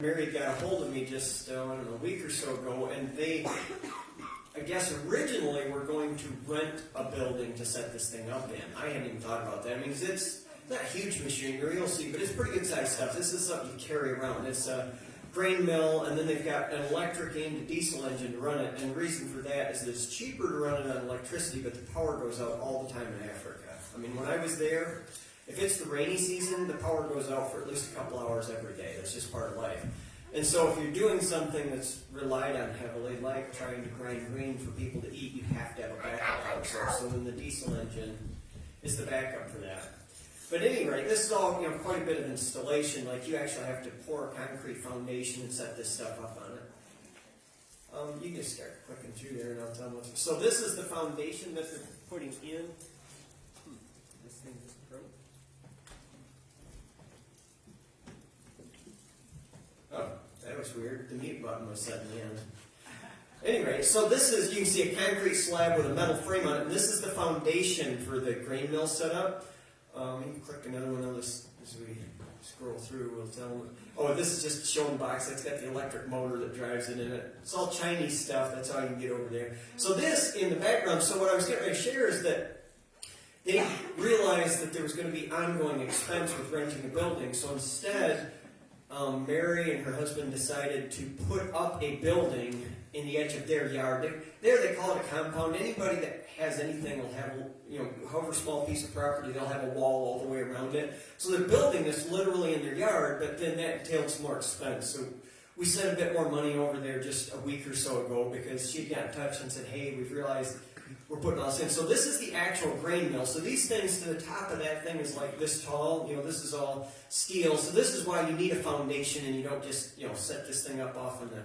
Mary got a hold of me just, I don't know, a week or so ago, and they, I guess originally were going to rent a building to set this thing up in. I hadn't even thought about that. I mean, it's not huge machinery, you'll see, but it's pretty good sized stuff. This is something you carry around. It's a grain mill, and then they've got an electric aimed diesel engine to run it, and the reason for that is that it's cheaper to run it on electricity, but the power goes out all the time in Africa. I mean, when I was there, if it's the rainy season, the power goes out for at least a couple hours every day. That's just part of life. And so if you're doing something that's relied on heavily, like trying to grind grain for people to eat, you have to have a backup power source. So then the diesel engine is the backup for that. But at any rate, this is all, quite a bit of installation. Like, you actually have to pour a concrete foundation and set this stuff up on it. You can just start clicking through there and I'll tell them what to. So this is the foundation that they're putting in. This thing just broke. Oh, that was weird. The mute button was set in the end. Anyway, so this is, you can see a concrete slab with a metal frame on it, and this is the foundation for the grain mill setup. You can click another one of this as we scroll through. We'll tell them. Oh, this is just showing box. That's got the electric motor that drives it in it. It's all Chinese stuff. That's all you can get over there. So this in the background. So what I was getting ready to share is that they realized that there was going to be ongoing expense with renting a building. So instead, Mary and her husband decided to put up a building in the edge of their yard. There they call it a compound. Anybody that has anything will have, however small piece of property, they'll have a wall all the way around it. So they're building this literally in their yard, but then that entails more expense. So we sent a bit more money over there just a week or so ago because she got in touch and said, hey, we've realized we're putting all this in. So this is the actual grain mill. So these things to the top of that thing is like this tall. This is all steel. So this is why you need a foundation and you don't just, set this thing up off in the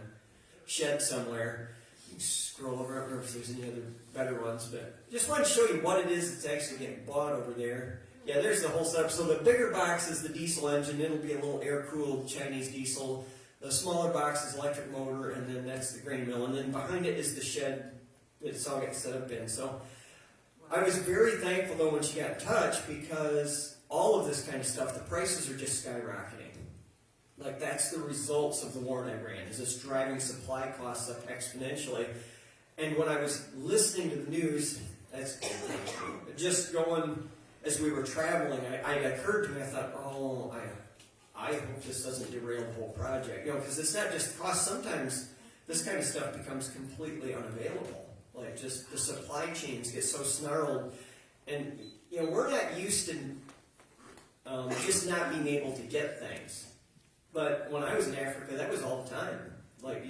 shed somewhere. You can scroll over. I don't know if there's any other better ones, but just want to show you what it is that's actually getting bought over there. Yeah, there's the whole setup. So the bigger box is the diesel engine. It'll be a little air-cooled Chinese diesel. The smaller box is electric motor, and then that's the grain mill. And then behind it is the shed that it's all gets set up in. So I was very thankful, though, when she got in touch because all of this kind of stuff, the prices are just skyrocketing. Like, that's the results of the war in Iran, is it's driving supply costs up exponentially. And when I was listening to the news, that's just going, as we were traveling, it occurred to me, I thought, I hope this doesn't derail the whole project. Because it's not just cost. Sometimes this kind of stuff becomes completely unavailable. Like, just the supply chains get so snarled. And, we're not used to just not being able to get things. But when I was in Africa, that was all the time. Like,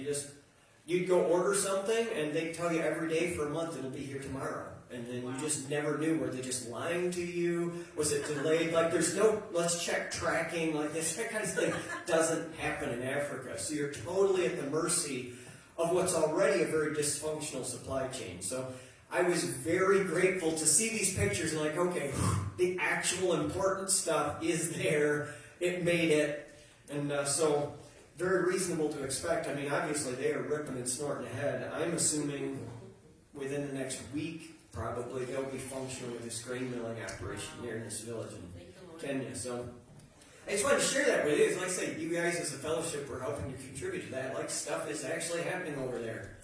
you'd go order something, and they'd tell you every day for a month it'll be here tomorrow. And then you just never knew. Were they just lying to you? Was it delayed? Like, there's no, let's check tracking. Like, that kind of thing doesn't happen in Africa. So you're totally at the mercy of what's already a very dysfunctional supply chain. So I was very grateful to see these pictures and like, okay, the actual important stuff is there. It made it. And so, very reasonable to expect. I mean, obviously, they are ripping and snorting ahead. I'm assuming within the next week, probably, they'll be functional with this grain milling operation here in this village in Kenya. So, I just wanted to share that with you. Like I say, you guys as a fellowship are helping to contribute to that. Like, stuff is actually happening over there.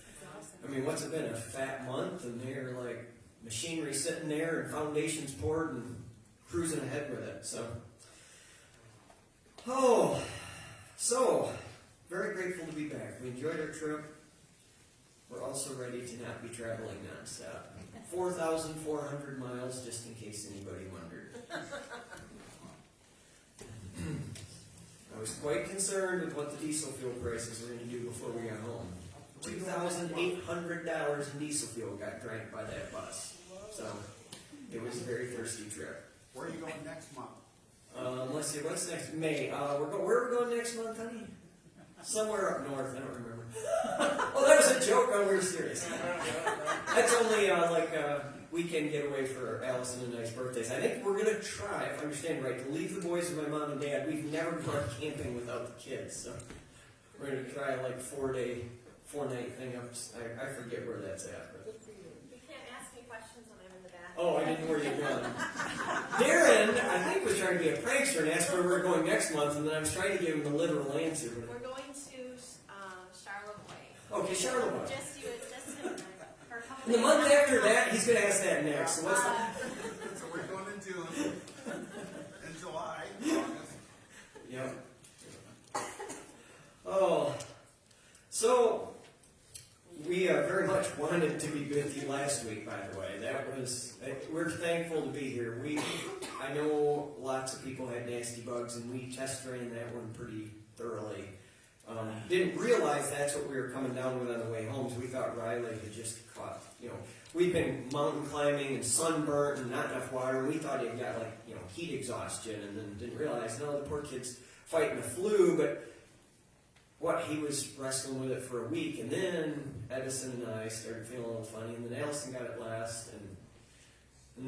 I mean, what's it been, a fat month? And they're like, machinery sitting there and foundations poured and cruising ahead with it. So, very grateful to be back. We enjoyed our trip. We're also ready to not be traveling nonstop. 4,400 miles, just in case anybody wondered. I was quite concerned with what the diesel fuel prices were going to do before we got home. $2,800 in diesel fuel got drank by that bus. So, it was a very thirsty trip. Where are you going next month? Let's see, what's next? May. Where are we going next month, honey? Somewhere up north, I don't remember. Oh, that was a joke, we were serious. That's only like a weekend getaway for Allison and I's birthdays. I think we're going to try, if I understand right, to leave the boys with my mom and dad. We've never gone camping without the kids, so we're going to try like 4-night thing up. I forget where that's at. But. You can't ask me questions when I'm in the bathroom. Oh, I didn't know where you're going. Darren, I think, was trying to be a prankster and asked where we're going next month, and then I was trying to give him the literal answer. We're going Okay, Charlemagne. Just you, just him and I, for a couple And the days. month after that, he's going to ask that next. So what's that? So we're going in June, in July, August. Yep. Oh, so we very much wanted to be with you last week. By the way, we're thankful to be here. I know lots of people had nasty bugs, and we test ran that one pretty thoroughly. Didn't realize that's what we were coming down with on the way home. So we thought Riley had just caught. We'd been mountain climbing and sunburnt and not enough water. And we thought he had got heat exhaustion, and then didn't realize no, the poor kid's fighting the flu, but. He was wrestling with it for a week, and then Edison and I started feeling a little funny, and then Allison got it last, and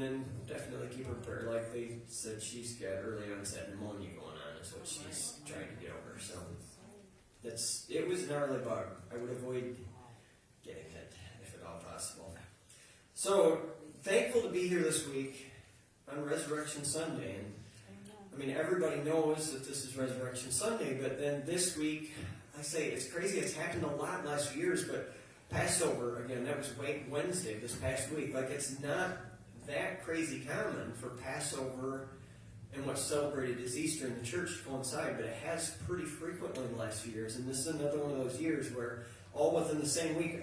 then definitely keep her prayer. Like they said, she's got early onset pneumonia going on, is what she's trying to get over. So it was a gnarly bug. I would avoid getting it if at all possible. So thankful to be here this week on Resurrection Sunday, and everybody knows that this is Resurrection Sunday, but then this week. I say it's crazy. It's happened a lot in the last few years, but Passover, again, that was Wednesday this past week. It's not that crazy common for Passover and what's celebrated as Easter in the church to coincide, but it has pretty frequently in the last few years. And this is another one of those years where all within the same week,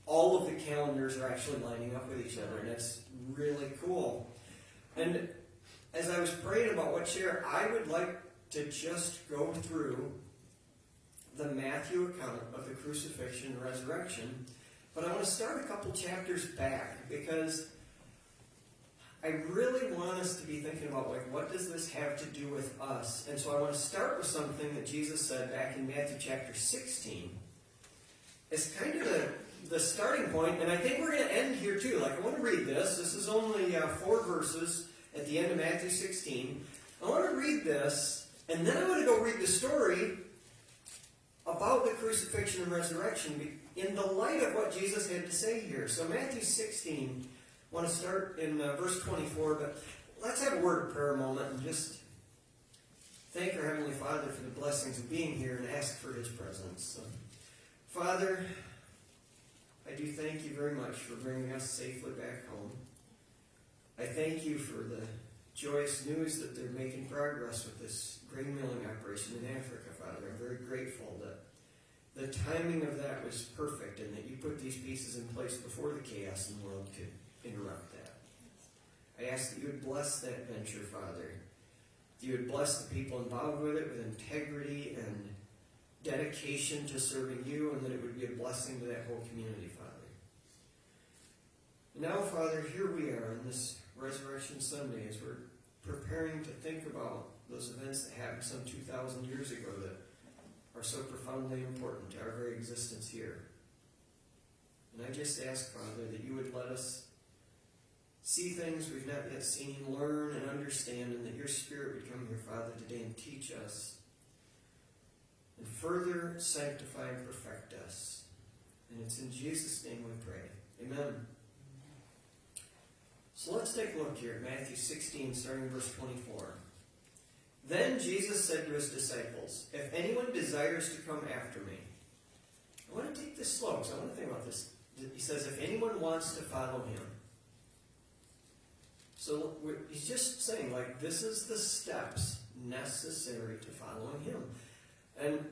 all of the calendars are actually lining up with each other, and it's really cool. And as I was praying about what share, I would like to just go through the Matthew account of the crucifixion and resurrection, but I want to start a couple chapters back because I really want us to be thinking about what does this have to do with us? And so I want to start with something that Jesus said back in Matthew chapter 16. It's kind of the starting point, and I think we're going to end here too. I want to read this. This is only 4 verses at the end of Matthew 16. I want to read this, and then I want to go read the story about the crucifixion and resurrection in the light of what Jesus had to say here. So Matthew 16, I want to start in verse 24, but let's have a word of prayer a moment and just thank our Heavenly Father for the blessings of being here and ask for His presence. So, Father, I do thank you very much for bringing us safely back home. I thank you for the joyous news that they're making progress with this grain milling operation in Africa, Father. I'm very grateful that the timing of that was perfect and that you put these pieces in place before the chaos in the world could interrupt that. I ask that you would bless that venture, Father. That you would bless the people involved with it with integrity and dedication to serving you, and that it would be a blessing to that whole community, Father. Now, Father, here we are on this Resurrection Sunday as we're preparing to think about those events that happened some 2,000 years ago that are so profoundly important to our very existence here. And I just ask, Father, that you would let us see things we've not yet seen, learn and understand, and that your Spirit would come here, Father, today and teach us and further sanctify and perfect us. And it's in Jesus' name we pray. Amen. So let's take a look here at Matthew 16, starting in verse 24. Then Jesus said to his disciples, "If anyone desires to come after me," I want to take this slow because I want to think about this. He says, if anyone wants to follow him. So he's just saying, this is the steps necessary to following him. And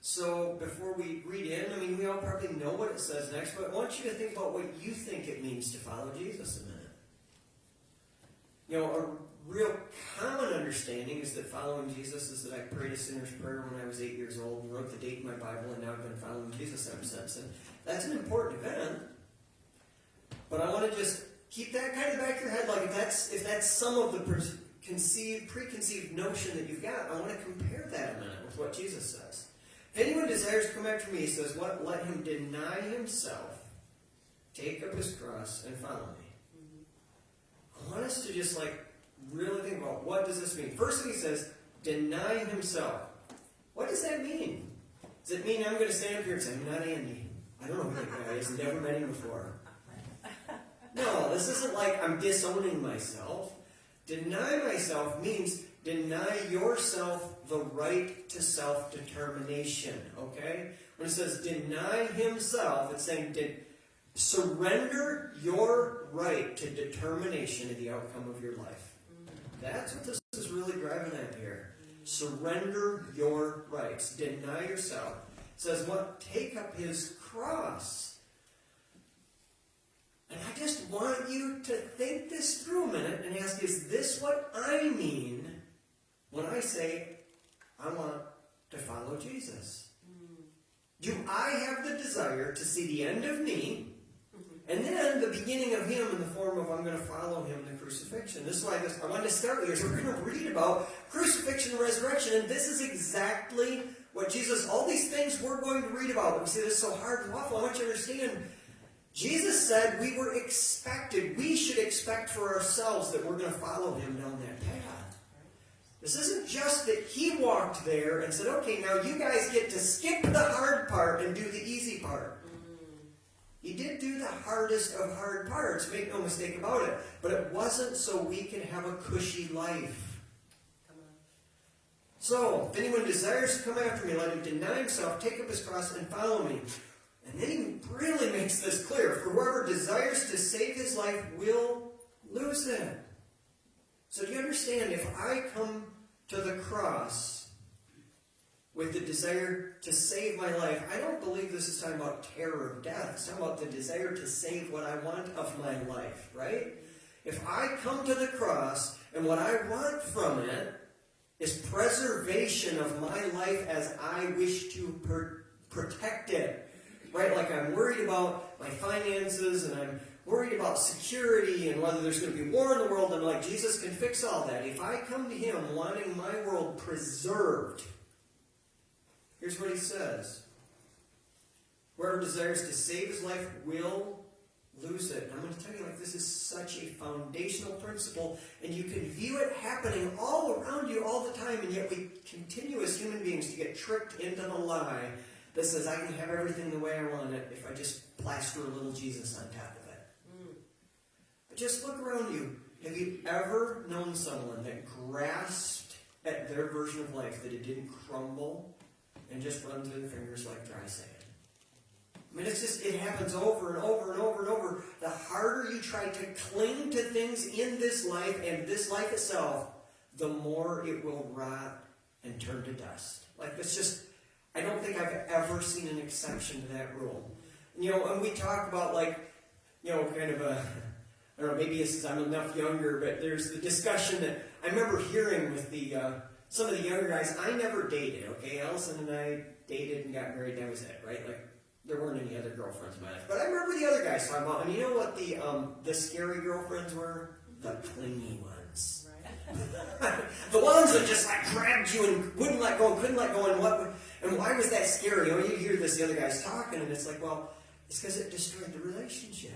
so before we read in, we all probably know what it says next, but I want you to think about what you think it means to follow Jesus a minute. A real common understanding is that following Jesus is that I prayed a sinner's prayer when I was 8 years old and wrote the date in my Bible, and now I've been following Jesus ever since. And that's an important event. But I want to just keep that kind of back of your head. If that's some of the preconceived notion that you've got, I want to compare that a minute with what Jesus says. If anyone desires to come after me, he says, what? Let him deny himself, take up his cross, and follow me. I want us to just really think about what does this mean. First thing he says, deny himself. What does that mean? Does it mean I'm going to stand up here and say, I'm not Andy? I don't know who that guy is. I've never met him before. No, this isn't I'm disowning myself. Deny myself means Deny yourself the right to self-determination, okay? When it says deny himself, it's saying surrender your right to determination of the outcome of your life. That's what this is really driving at here. Surrender your rights. Deny yourself. It says what? Take up his cross. And I just want you to think this through a minute and ask, is this what I mean when I say I want to follow Jesus? Do I have the desire to see the end of me and then the beginning of him in the form of I'm going to follow him in the crucifixion? This is why I wanted to start here. So we're going to read about crucifixion and resurrection, and this is exactly what Jesus, all these things we're going to read about. We say this is so hard and awful. I want you to understand, Jesus said we should expect for ourselves that we're going to follow him down that path. This isn't just that he walked there and said, okay, now you guys get to skip the hard part and do the easy part. He did do the hardest of hard parts, make no mistake about it. But it wasn't so we could have a cushy life. So, if anyone desires to come after me, let him deny himself, take up his cross, and follow me. And then he really makes this clear. For whoever desires to save his life will lose it. So do you understand, if I come to the cross with the desire to save my life, I don't believe this is talking about terror of death. It's talking about the desire to save what I want of my life, right? If I come to the cross and what I want from it is preservation of my life as I wish to protect it, right? Like I'm worried about my finances and I'm worried about security and whether there's going to be war in the world, and I'm like, Jesus can fix all that. If I come to him wanting my world preserved, here's what he says. Whoever desires to save his life will lose it. And I'm going to tell you, like, this is such a foundational principle, and you can view it happening all around you all the time, and yet we continue as human beings to get tricked into the lie that says I can have everything the way I want it if I just plaster a little Jesus on top of it. But just look around you. Have you ever known someone that grasped at their version of life, that it didn't crumble and just run through the fingers like dry sand? I mean, it happens over and over and over and over. The harder you try to cling to things in this life and this life itself, the more it will rot and turn to dust. Like, it's just, I don't think I've ever seen an exception to that rule. You know, and we talk about, like, you know, kind of a, I don't know, maybe it's because I'm enough younger, but there's the discussion that I remember hearing with the some of the younger guys. I never dated, okay? Allison and I dated and got married, that was it, right? Like, there weren't any other girlfriends in my life. But I remember the other guys talking about, and you know what the scary girlfriends were? The clingy ones. Right. The ones that just like grabbed you and wouldn't let go, couldn't let go, and why was that scary? You know, you hear the other guys talking, and it's like, well, it's because it destroyed the relationship.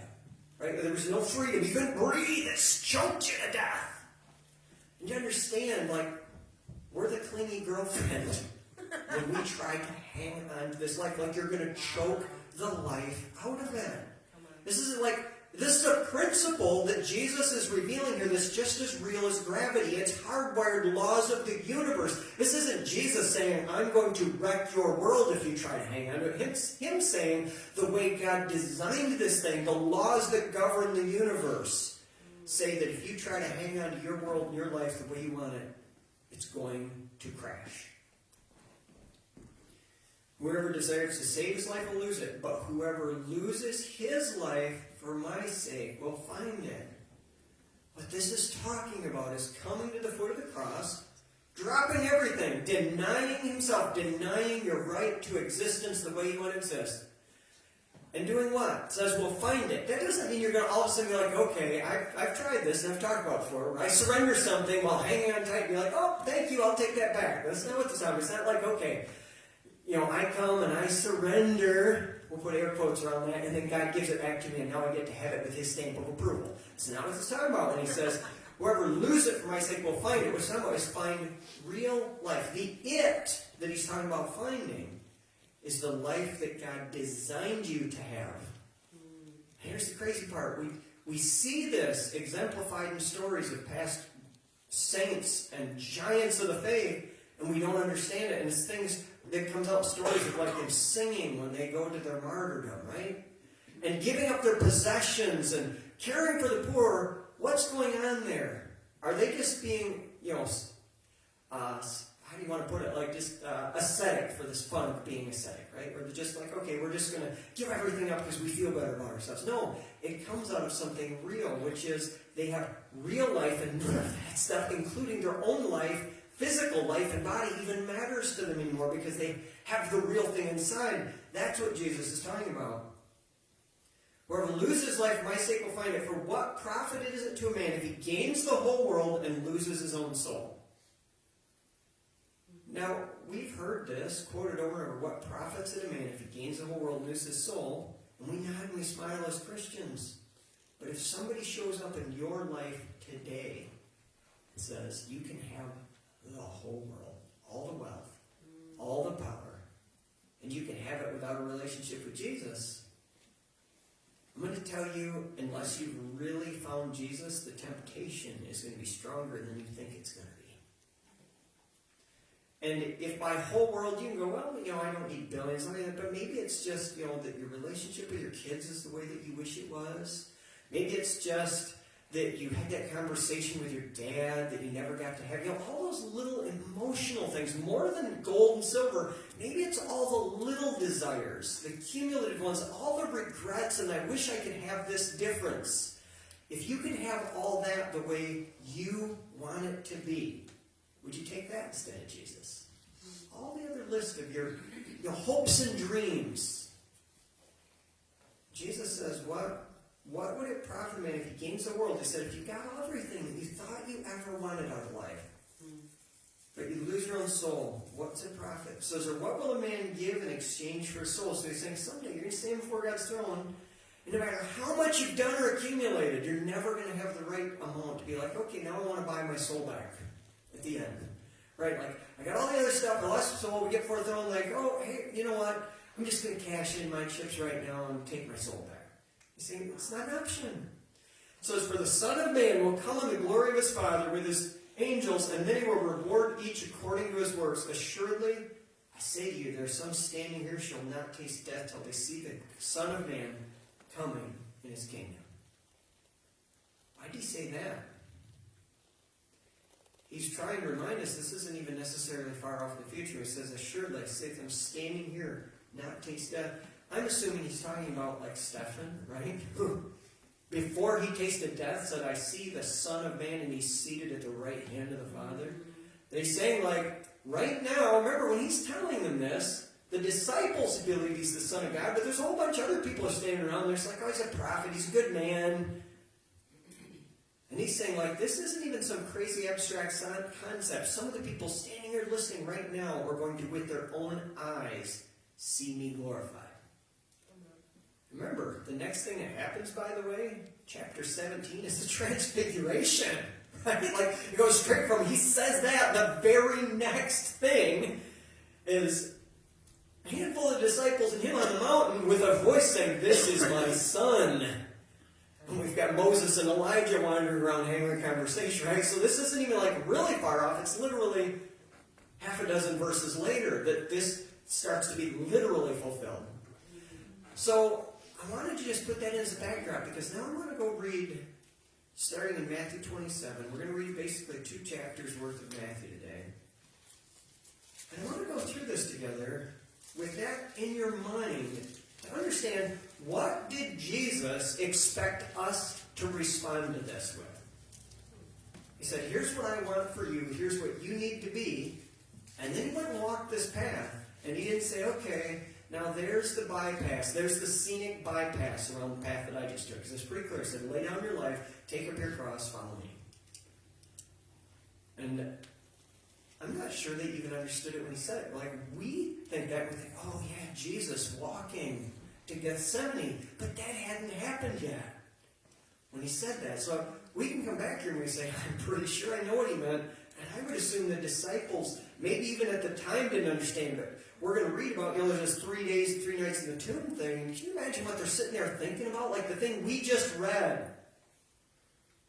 Right? There was no freedom. You couldn't breathe. It choked you to death. And you understand, like, we're the clingy girlfriend when we try to hang on to this life, like you're going to choke the life out of it. This is a principle that Jesus is revealing here that's just as real as gravity. It's hardwired laws of the universe. This isn't Jesus saying, I'm going to wreck your world if you try to hang on to it. It's him saying the way God designed this thing, the laws that govern the universe, say that if you try to hang on to your world and your life the way you want it, it's going to crash. Whoever desires to save his life will lose it, but whoever loses his life for my sake will find it. What this is talking about is coming to the foot of the cross, dropping everything, denying himself, denying your right to existence the way you want to exist. And doing what? It says we'll find it. That doesn't mean you're going to all of a sudden be like, okay, I've tried this and I've talked about it before. I surrender something while hanging on tight and be like, oh, thank you, I'll take that back. That's not what this is. It's not like, okay, you know, I come and I surrender, we'll put air quotes around that, and then God gives it back to me, and now I get to have it with his stamp of approval. So now what he's talking about when he says, whoever loses it for my sake will find it. What some of us find real life. The it that he's talking about finding is the life that God designed you to have. Here's the crazy part. We see this exemplified in stories of past saints and giants of the faith, and we don't understand it. And it's things that comes out in stories of like them singing when they go to their martyrdom, right? And giving up their possessions and caring for the poor. What's going on there? Are they just being, how do you want to put it? Like just ascetic for this fun of being ascetic, right? Or they're just like, okay, we're just going to give everything up because we feel better about ourselves. No, it comes out of something real, which is they have real life, and none of that stuff, including their own life, physical life and body, even matters to them anymore because they have the real thing inside. That's what Jesus is talking about. Whoever loses his life for my sake will find it. For what profit is it to a man if he gains the whole world and loses his own soul? Now, we've heard this quoted over and over. What profits it a man if he gains the whole world and loses his soul? And we nod and we smile as Christians. But if somebody shows up in your life today and says, you can have the whole world, all the wealth, all the power, and you can have it without a relationship with Jesus, I'm going to tell you, unless you've really found Jesus, the temptation is going to be stronger than you think it's going to be. And if by whole world you can go, well, I don't need billions, but maybe it's just, that your relationship with your kids is the way that you wish it was. Maybe it's just that you had that conversation with your dad that you never got to have. All those little emotional things, more than gold and silver. Maybe it's all the little desires, the cumulative ones, all the regrets, and I wish I could have this difference. If you could have all that the way you want it to be, would you take that instead of Jesus? All the other list of your hopes and dreams. Jesus says, what would it profit a man if he gains the world? He said, if you got everything that you thought you ever wanted out of life, but you lose your own soul, what's it profit? So, what will a man give in exchange for his soul? So he's saying, someday you're going to stand before God's throne, and no matter how much you've done or accumulated, you're never going to have the right amount to be like, okay, now I want to buy my soul back at the end. Right? Like, I got all the other stuff, the last soul, we get before the throne, like, oh, hey, you know what? I'm just going to cash in my chips right now and take my soul back. You see, it's not an option. So it's for the Son of Man will come in the glory of his Father with his angels, and then he will reward each according to his works. Assuredly, I say to you, there are some standing here who shall not taste death till they see the Son of Man coming in his kingdom. Why did he say that? He's trying to remind us this isn't even necessarily far off in the future. He says, assuredly, I say to them, standing here, not taste death. I'm assuming he's talking about like Stephen, right? Who, before he tasted death, said, I see the Son of Man, and he's seated at the right hand of the Father. He's saying, like, right now, remember when he's telling them this, the disciples believe he's the Son of God, but there's a whole bunch of other people standing around there. It's like, oh, he's a prophet, he's a good man. And he's saying, like, this isn't even some crazy abstract concept. Some of the people standing here listening right now are going to, with their own eyes, see me glorified. Remember, the next thing that happens, by the way, chapter 17, is the transfiguration. Right? Like, it goes straight from, he says that, the very next thing is a handful of disciples and him on the mountain with a voice saying, this is my son. And we've got Moses and Elijah wandering around having a conversation, right? So this isn't even like really far off. It's literally half a dozen verses later that this starts to be literally fulfilled. So I wanted to just put that in as a backdrop because now I want to go read, starting in Matthew 27. We're going to read basically 2 chapters worth of Matthew today. And I want to go through this together with that in your mind to understand, what did Jesus expect us to respond to this with? He said, here's what I want for you, here's what you need to be, and then he went and walked this path, and he didn't say, okay, now there's the bypass, there's the scenic bypass around the path that I just took, because it's pretty clear. He said, lay down your life, take up your cross, follow me. And I'm not sure they even understood it when he said it. Like, we think that, we think, oh yeah, Jesus walking to Gethsemane, but that hadn't happened yet when he said that. So we can come back here and we say, I'm pretty sure I know what he meant, and I would assume the disciples, maybe even at the time, didn't understand it. We're going to read about, there's this 3 days, 3 nights in the tomb thing. Can you imagine what they're sitting there thinking about? Like the thing we just read.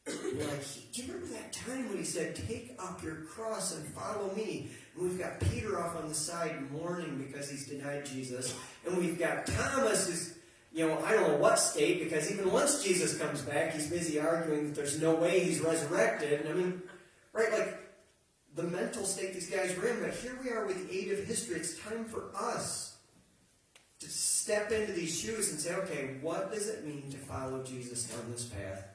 Like, do you remember that time when he said, take up your cross and follow me? And we've got Peter off on the side mourning because he's denied Jesus. And we've got Thomas who's, I don't know what state, because even once Jesus comes back, he's busy arguing that there's no way he's resurrected. And I mean, right, like, the mental state these guys were in. But here we are with the aid of history. It's time for us to step into these shoes and say, okay, what does it mean to follow Jesus down this path?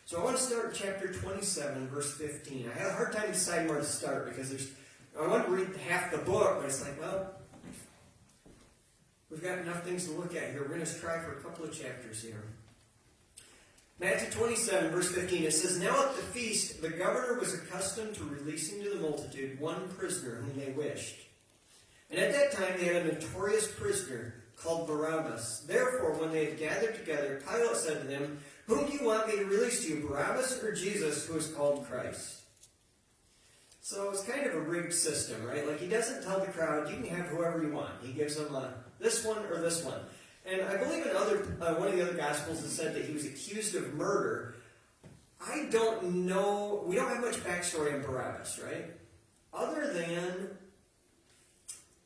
So I want to start with chapter 27, verse 15. I had a hard time deciding where to start because I want to read half the book, but it's like, well, we've got enough things to look at here. We're going to try for a couple of chapters here. Matthew 27, verse 15, it says, Now at the feast, the governor was accustomed to releasing to the multitude one prisoner whom they wished. And at that time they had a notorious prisoner called Barabbas. Therefore, when they had gathered together, Pilate said to them, Whom do you want me to release to you, Barabbas or Jesus, who is called Christ? So it's kind of a rigged system, right? Like, he doesn't tell the crowd, you can have whoever you want. He gives them this one or this one. And I believe in one of the other Gospels it said that he was accused of murder. I don't know, we don't have much backstory on Barabbas, right? Other than,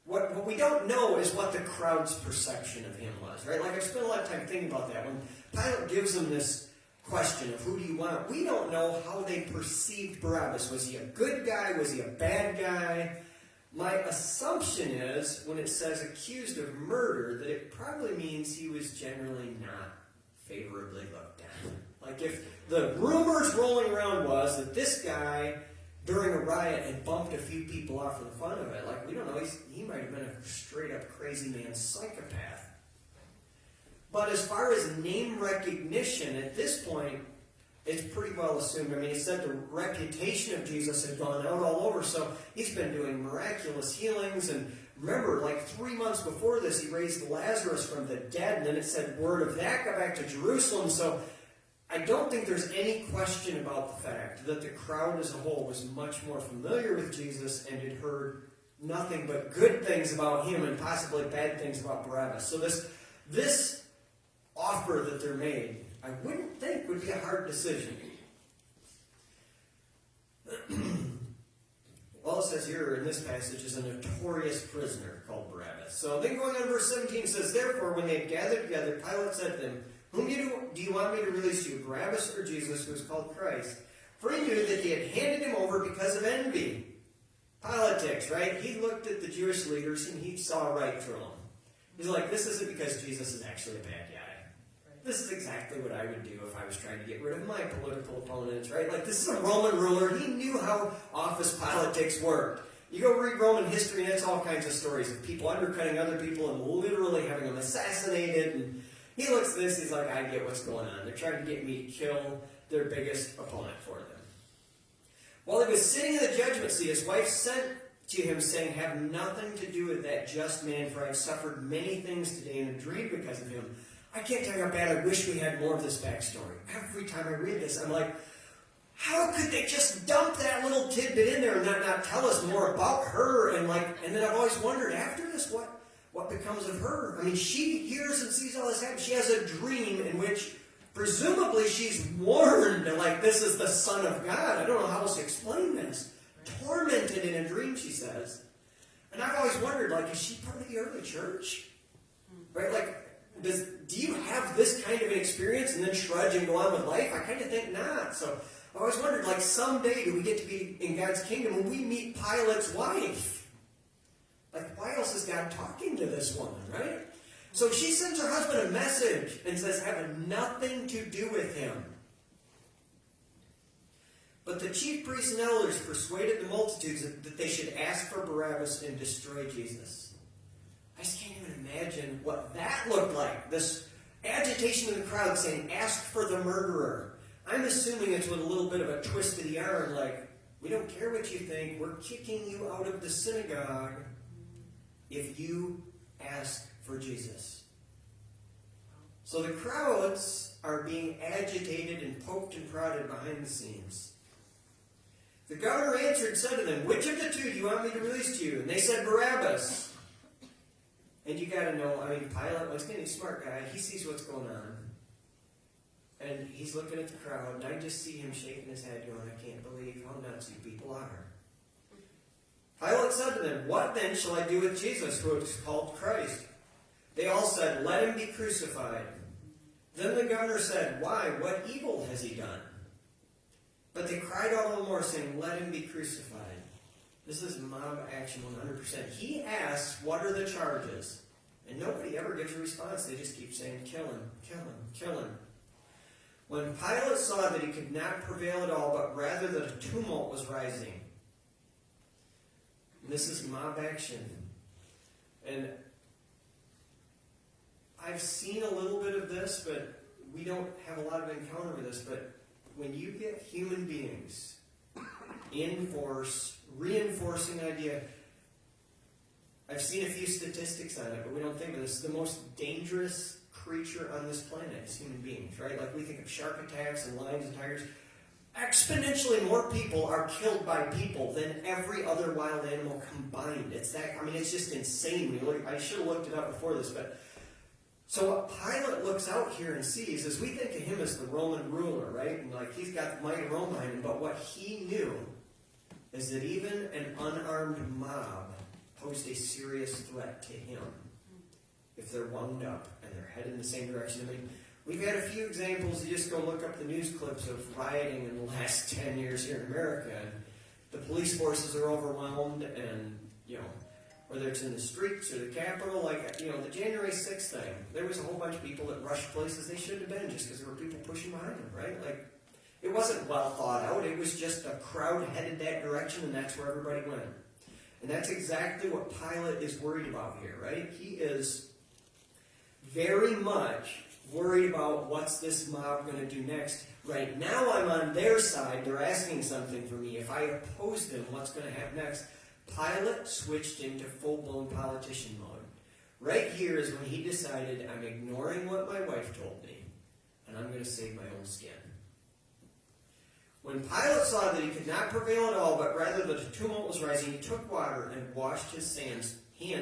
what we don't know is what the crowd's perception of him was, right? Like, I've spent a lot of time thinking about that. When Pilate gives them this question of who do you want, we don't know how they perceived Barabbas. Was he a good guy? Was he a bad guy? My assumption is, when it says accused of murder, that it probably means he was generally not favorably looked at. Like, if the rumors rolling around was that this guy, during a riot, had bumped a few people off for the fun of it, like, we don't know, he might have been a straight-up crazy man psychopath. But as far as name recognition, at this point, it's pretty well assumed. I mean, it said the reputation of Jesus had gone out all over, so he's been doing miraculous healings. And remember, like 3 months before this, he raised Lazarus from the dead, and then it said word of that got back to Jerusalem. So I don't think there's any question about the fact that the crowd as a whole was much more familiar with Jesus and had heard nothing but good things about him and possibly bad things about Barabbas. So this offer that they're made, I wouldn't think would be a hard decision. All it says here in this passage is a notorious prisoner called Barabbas. So then going on to verse 17, it says, Therefore, when they had gathered together, Pilate said to them, Whom do you want me to release to you, Barabbas or Jesus, who is called Christ? For he knew that they had handed him over because of envy. Politics, right? He looked at the Jewish leaders and he saw right through them. He's like, this isn't because Jesus is actually a bad guy. This is exactly what I would do if I was trying to get rid of my political opponents, right? Like, this is a Roman ruler. He knew how office politics worked. You go read Roman history, and it's all kinds of stories of people undercutting other people and literally having them assassinated. And he looks at this, he's like, I get what's going on. They're trying to get me to kill their biggest opponent for them. While he was sitting in the judgment seat, his wife sent to him, saying, Have nothing to do with that just man, for I have suffered many things today in a dream because of him. I can't tell you how bad I wish we had more of this backstory. Every time I read this, I'm like, how could they just dump that little tidbit in there and not tell us more about her? And then I've always wondered, after this, what becomes of her? I mean, she hears and sees all this happen. She has a dream in which, presumably, she's warned, like, this is the Son of God. I don't know how else to explain this. Tormented in a dream, she says. And I've always wondered, like, is she part of the early church? Right? Like, do you have this kind of an experience and then trudge and go on with life? I kind of think not. So I always wondered, like, someday do we get to be in God's kingdom when we meet Pilate's wife? Like, why else is God talking to this woman, right? So she sends her husband a message and says, have nothing to do with him. But the chief priests and elders persuaded the multitudes that they should ask for Barabbas and destroy Jesus. I just can't even imagine what that looked like. This agitation in the crowd saying, ask for the murderer. I'm assuming it's with a little bit of a twist of the arm, like, we don't care what you think. We're kicking you out of the synagogue if you ask for Jesus. So the crowds are being agitated and poked and prodded behind the scenes. The governor answered and said to them, Which of the two do you want me to release to you? And they said, Barabbas. And you got to know, I mean, Pilate, he's a smart guy. He sees what's going on. And he's looking at the crowd, and I just see him shaking his head, going, I can't believe how nuts you people are. Pilate said to them, what then shall I do with Jesus, who is called Christ? They all said, let him be crucified. Then the governor said, why? What evil has he done? But they cried out all the more, saying, let him be crucified. This is mob action 100%. He asks, what are the charges? And nobody ever gives a response. They just keep saying, kill him, kill him, kill him. When Pilate saw that he could not prevail at all, but rather that a tumult was rising. And this is mob action. And I've seen a little bit of this, but we don't have a lot of encounter with this. But when you get human beings reinforcing an idea, I've seen a few statistics on it, but we don't think of this. The most dangerous creature on this planet is human beings, right? Like we think of shark attacks and lions and tigers. Exponentially more people are killed by people than every other wild animal combined. It's just insane. I should have looked it up before this, but so what Pilate looks out here and sees is we think of him as the Roman ruler, right? And like he's got the might of Rome behind him, but what he knew is that even an unarmed mob posed a serious threat to him if they're wound up and they're headed in the same direction. I mean, we've had a few examples. You just go look up the news clips of rioting in the last 10 years here in America. And the police forces are overwhelmed and, whether it's in the streets or the Capitol, the January 6th thing, there was a whole bunch of people that rushed places they shouldn't have been just because there were people pushing behind them, right? Like, it wasn't well thought out. It was just a crowd headed that direction, and that's where everybody went. And that's exactly what Pilate is worried about here, right? He is very much worried about what's this mob going to do next. Right now I'm on their side. They're asking something from me. If I oppose them, what's going to happen next? Pilate switched into full-blown politician mode. Right here is when he decided, I'm ignoring what my wife told me, and I'm going to save my own skin. When Pilate saw that he could not prevail at all, but rather that a tumult was rising, he took water and washed his hands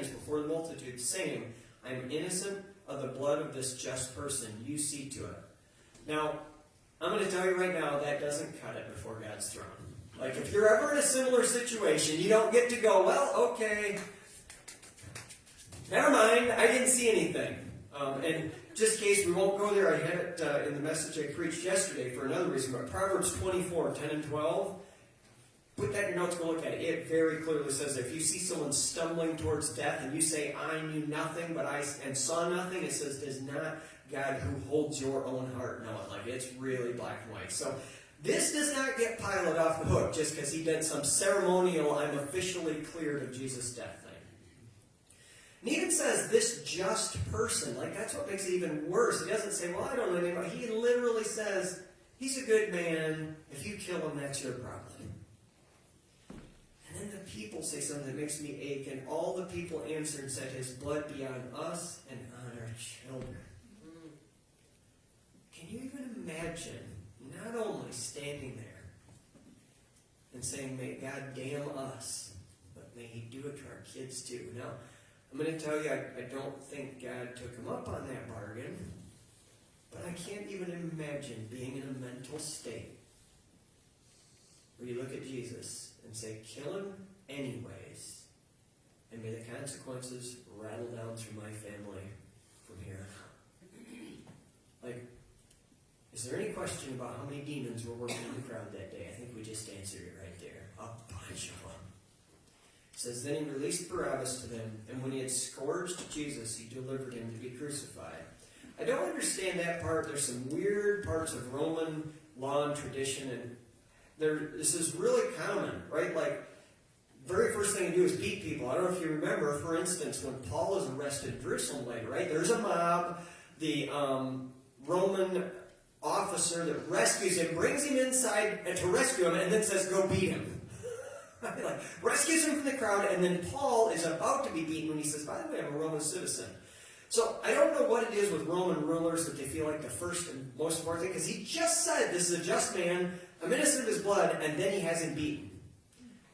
before the multitude, saying, I am innocent of the blood of this just person. You see to it. Now, I'm going to tell you right now, that doesn't cut it before God's throne. Like, if you're ever in a similar situation, you don't get to go, well, okay, never mind, I didn't see anything. And just in case we won't go there, I had it in the message I preached yesterday for another reason, but Proverbs 24, 10 and 12, put that in your notes, go look at it. It very clearly says that if you see someone stumbling towards death and you say, I knew nothing and saw nothing, it says, does not God who holds your own heart know it? Like, it's really black and white. So this does not get Pilate off the hook just because he did some ceremonial, I'm officially cleared of Jesus' death thing. And he even says, this just person, like that's what makes it even worse. He doesn't say, well, I don't know anybody. He literally says, he's a good man. If you kill him, that's your problem. And then the people say something that makes me ache, and all the people answered and said, his blood be on us and on our children. Can you even imagine not only standing there and saying, may God damn us, but may he do it to our kids too? Now, I'm going to tell you, I don't think God took him up on that bargain, but I can't even imagine being in a mental state where you look at Jesus and say, kill him anyways, and may the consequences rattle down through my family from here on out. Like, is there any question about how many demons were working in the crowd that day? I think we just answered it right there. A bunch of them. It says, then he released Barabbas to them, and when he had scourged Jesus, he delivered him to be crucified. I don't understand that part. There's some weird parts of Roman law and tradition, and this is really common, right? Like, very first thing to do is beat people. I don't know if you remember, for instance, when Paul is arrested in Jerusalem later, right? There's a mob. The Roman officer that rescues him, brings him inside and to rescue him, and then says, go beat him. Like, rescues him from the crowd, and then Paul is about to be beaten when he says, by the way, I'm a Roman citizen. So I don't know what it is with Roman rulers that they feel like the first and most important thing, because he just said, this is a just man, I'm innocent of his blood, and then he has him beaten.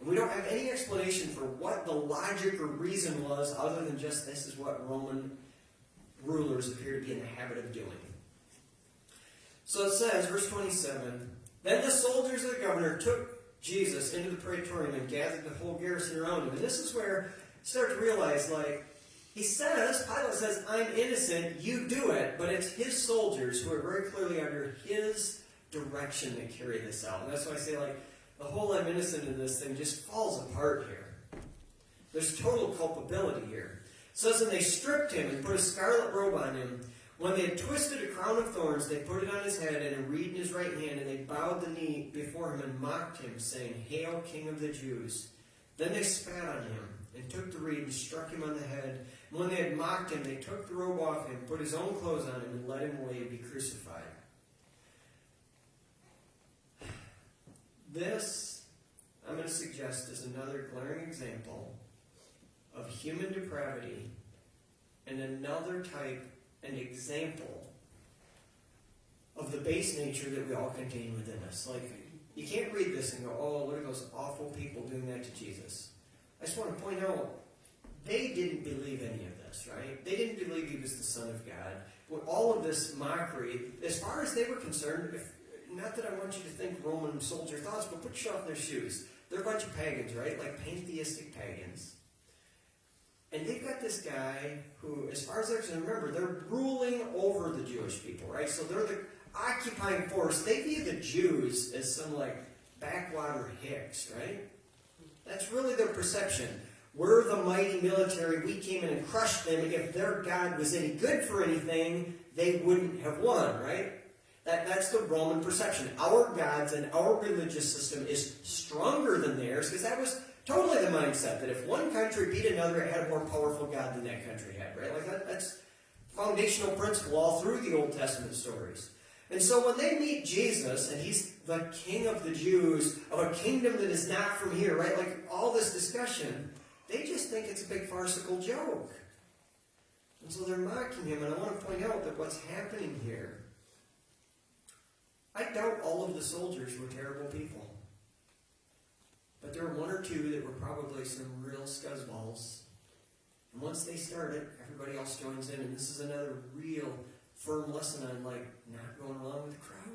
And we don't have any explanation for what the logic or reason was, other than just this is what Roman rulers appear to be in the habit of doing. So it says, verse 27, then the soldiers of the governor took Jesus into the praetorium and gathered the whole garrison around him. And this is where you start to realize, like, Pilate says, I'm innocent, you do it, but it's his soldiers who are very clearly under his direction that carry this out. And that's why I say, like, the whole I'm innocent in this thing just falls apart here. There's total culpability here. It says, and they stripped him and put a scarlet robe on him. When they had twisted a crown of thorns, they put it on his head and a reed in his right hand, and they bowed the knee before him and mocked him, saying, Hail, King of the Jews! Then they spat on him and took the reed and struck him on the head. And when they had mocked him, they took the robe off him, put his own clothes on him, and led him away to be crucified. This, I'm going to suggest, is another glaring example of human depravity and another type and example of the base nature that we all contain within us. Like, you can't read this and go, oh, look at those awful people doing that to Jesus. I just want to point out, they didn't believe any of this, right? They didn't believe he was the Son of God. With all of this mockery, as far as they were concerned, not that I want you to think Roman soldier thoughts, but put yourself in their shoes. They're a bunch of pagans, right? Like pantheistic pagans. And they've got this guy who, as far as they're concerned, remember, they're ruling over the Jewish people, right? So they're the occupying force. They view the Jews as some, like, backwater hicks, right? That's really their perception. We're the mighty military. We came in and crushed them. If their God was any good for anything, they wouldn't have won, right? That's the Roman perception. Our gods and our religious system is stronger than theirs, because that was totally the mindset that if one country beat another, it had a more powerful God than that country had, right? Like that's foundational principle all through the Old Testament stories. And so when they meet Jesus, and he's the King of the Jews, of a kingdom that is not from here, right? Like all this discussion, they just think it's a big farcical joke. And so they're mocking him, and I want to point out that what's happening here, I doubt all of the soldiers were terrible people. But there were one or two that were probably some real scuzzballs. And once they start it, everybody else joins in. And this is another real firm lesson on, like, not going along with the crowd.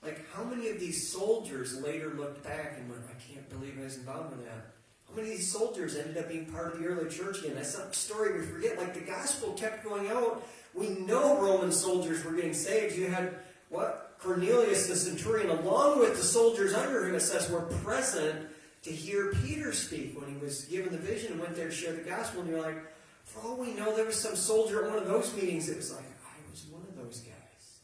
Like, how many of these soldiers later looked back and went, I can't believe I was involved in that? How many of these soldiers ended up being part of the early church again? That's a story we forget. Like, the gospel kept going out. We know Roman soldiers were getting saved. You had, what? Cornelius the centurion, along with the soldiers under him, it says, were present to hear Peter speak when he was given the vision and went there to share the gospel. And you're like, for all we know, there was some soldier at one of those meetings that was like, I was one of those guys.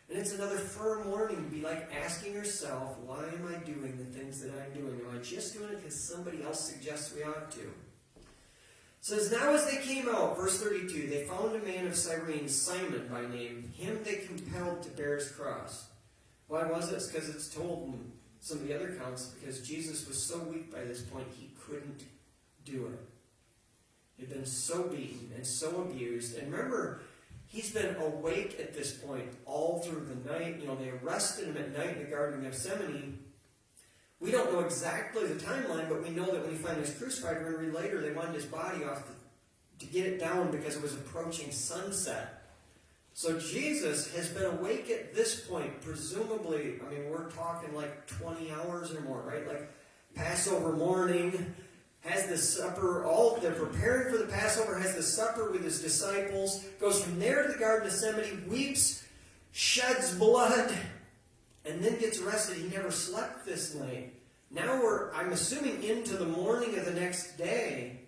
And it's another firm warning to be like asking yourself, why am I doing the things that I'm doing? Am I just doing it because somebody else suggests we ought to? It says, now as they came out, verse 32, they found a man of Cyrene, Simon by name. Him they compelled to bear his cross. Why was it? Because it's told in some of the other accounts, because Jesus was so weak by this point, he couldn't do it. He'd been so beaten and so abused. And remember, he's been awake at this point all through the night. You know, they arrested him at night in the Garden of Gethsemane. We don't know exactly the timeline, but we know that when he finally was crucified, we're going to read later, they wanted his body off to get it down because it was approaching sunset. So Jesus has been awake at this point, presumably, I mean, we're talking like 20 hours or more, right? Like Passover morning, has the supper, they're preparing for the Passover, has the supper with his disciples, goes from there to the Garden of Gethsemane, weeps, sheds blood, and then gets arrested. He never slept this night. Now I'm assuming, into the morning of the next day.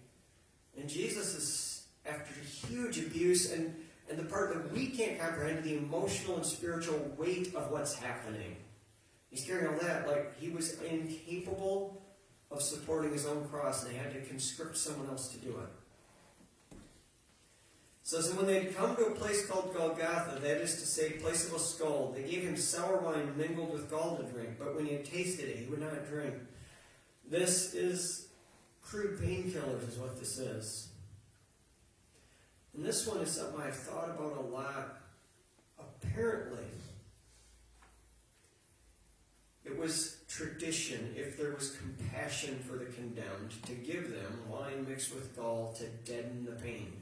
And Jesus is, after huge abuse, and the part that we can't comprehend, the emotional and spiritual weight of what's happening. He's carrying all that, like he was incapable of supporting his own cross, and they had to conscript someone else to do it. So when they had come to a place called Golgotha, that is to say, place of a skull, they gave him sour wine mingled with gall to drink, but when he had tasted it, he would not drink. This is crude painkillers is what this is. And this one is something I've thought about a lot. Apparently, it was tradition, if there was compassion for the condemned, to give them wine mixed with gall to deaden the pain.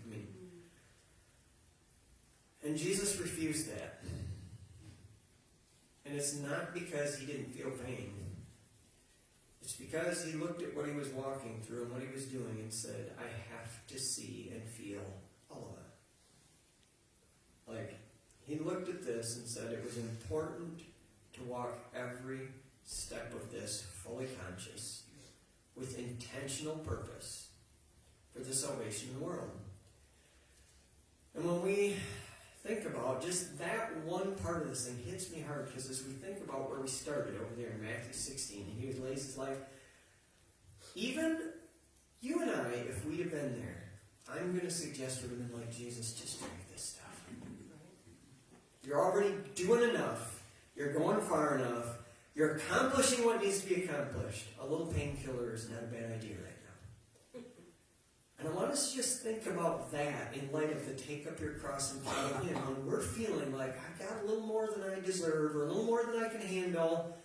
And Jesus refused that. And it's not because he didn't feel pain. It's because he looked at what he was walking through and what he was doing and said, I have to see and feel all of it. Like, he looked at this and said it was important to walk every step of this fully conscious, with intentional purpose for the salvation of the world. And when we think about just that one part of this thing, hits me hard, because as we think about where we started over there in Matthew 16, and he lays his life, even you and I, if we'd have been there, I'm going to suggest we would have been like, Jesus, just drink this stuff. You're already doing enough. You're going far enough. You're accomplishing what needs to be accomplished. A little painkiller is not a bad idea right now. And I want us to just think about that in light of the take up your cross and follow him. When we're feeling like I've got a little more than I deserve or a little more than I can handle,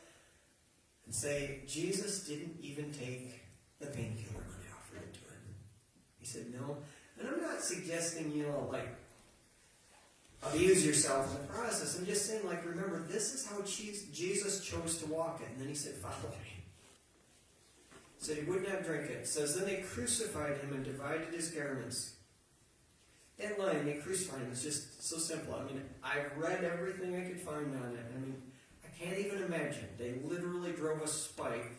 and say, Jesus didn't even take the painkiller when I offered it to him. He said no. And I'm not suggesting, like, abuse yourself in the process. I'm just saying, like, remember, this is how Jesus chose to walk it. And then he said, follow me. He said he would not drink it. It says, then they crucified him and divided his garments. That line, they crucified him, is just so simple. I mean, I've read everything I could find on it. I mean, I can't even imagine. They literally drove a spike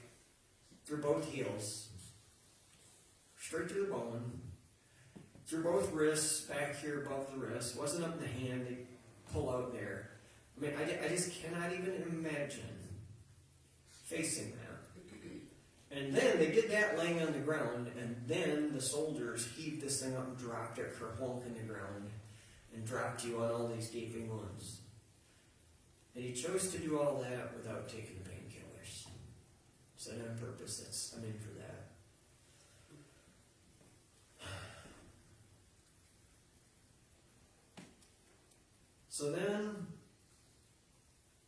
through both heels, straight through the bone, through both wrists, back here above the wrist. It wasn't up in the hand. They pull out there. I mean, I just cannot even imagine facing that. And then they did that laying on the ground, and then the soldiers heaved this thing up and dropped it for a hole in the ground and dropped you on all these gaping wounds. And he chose to do all that without taking the painkillers. Said on purpose, I'm in for that. So then,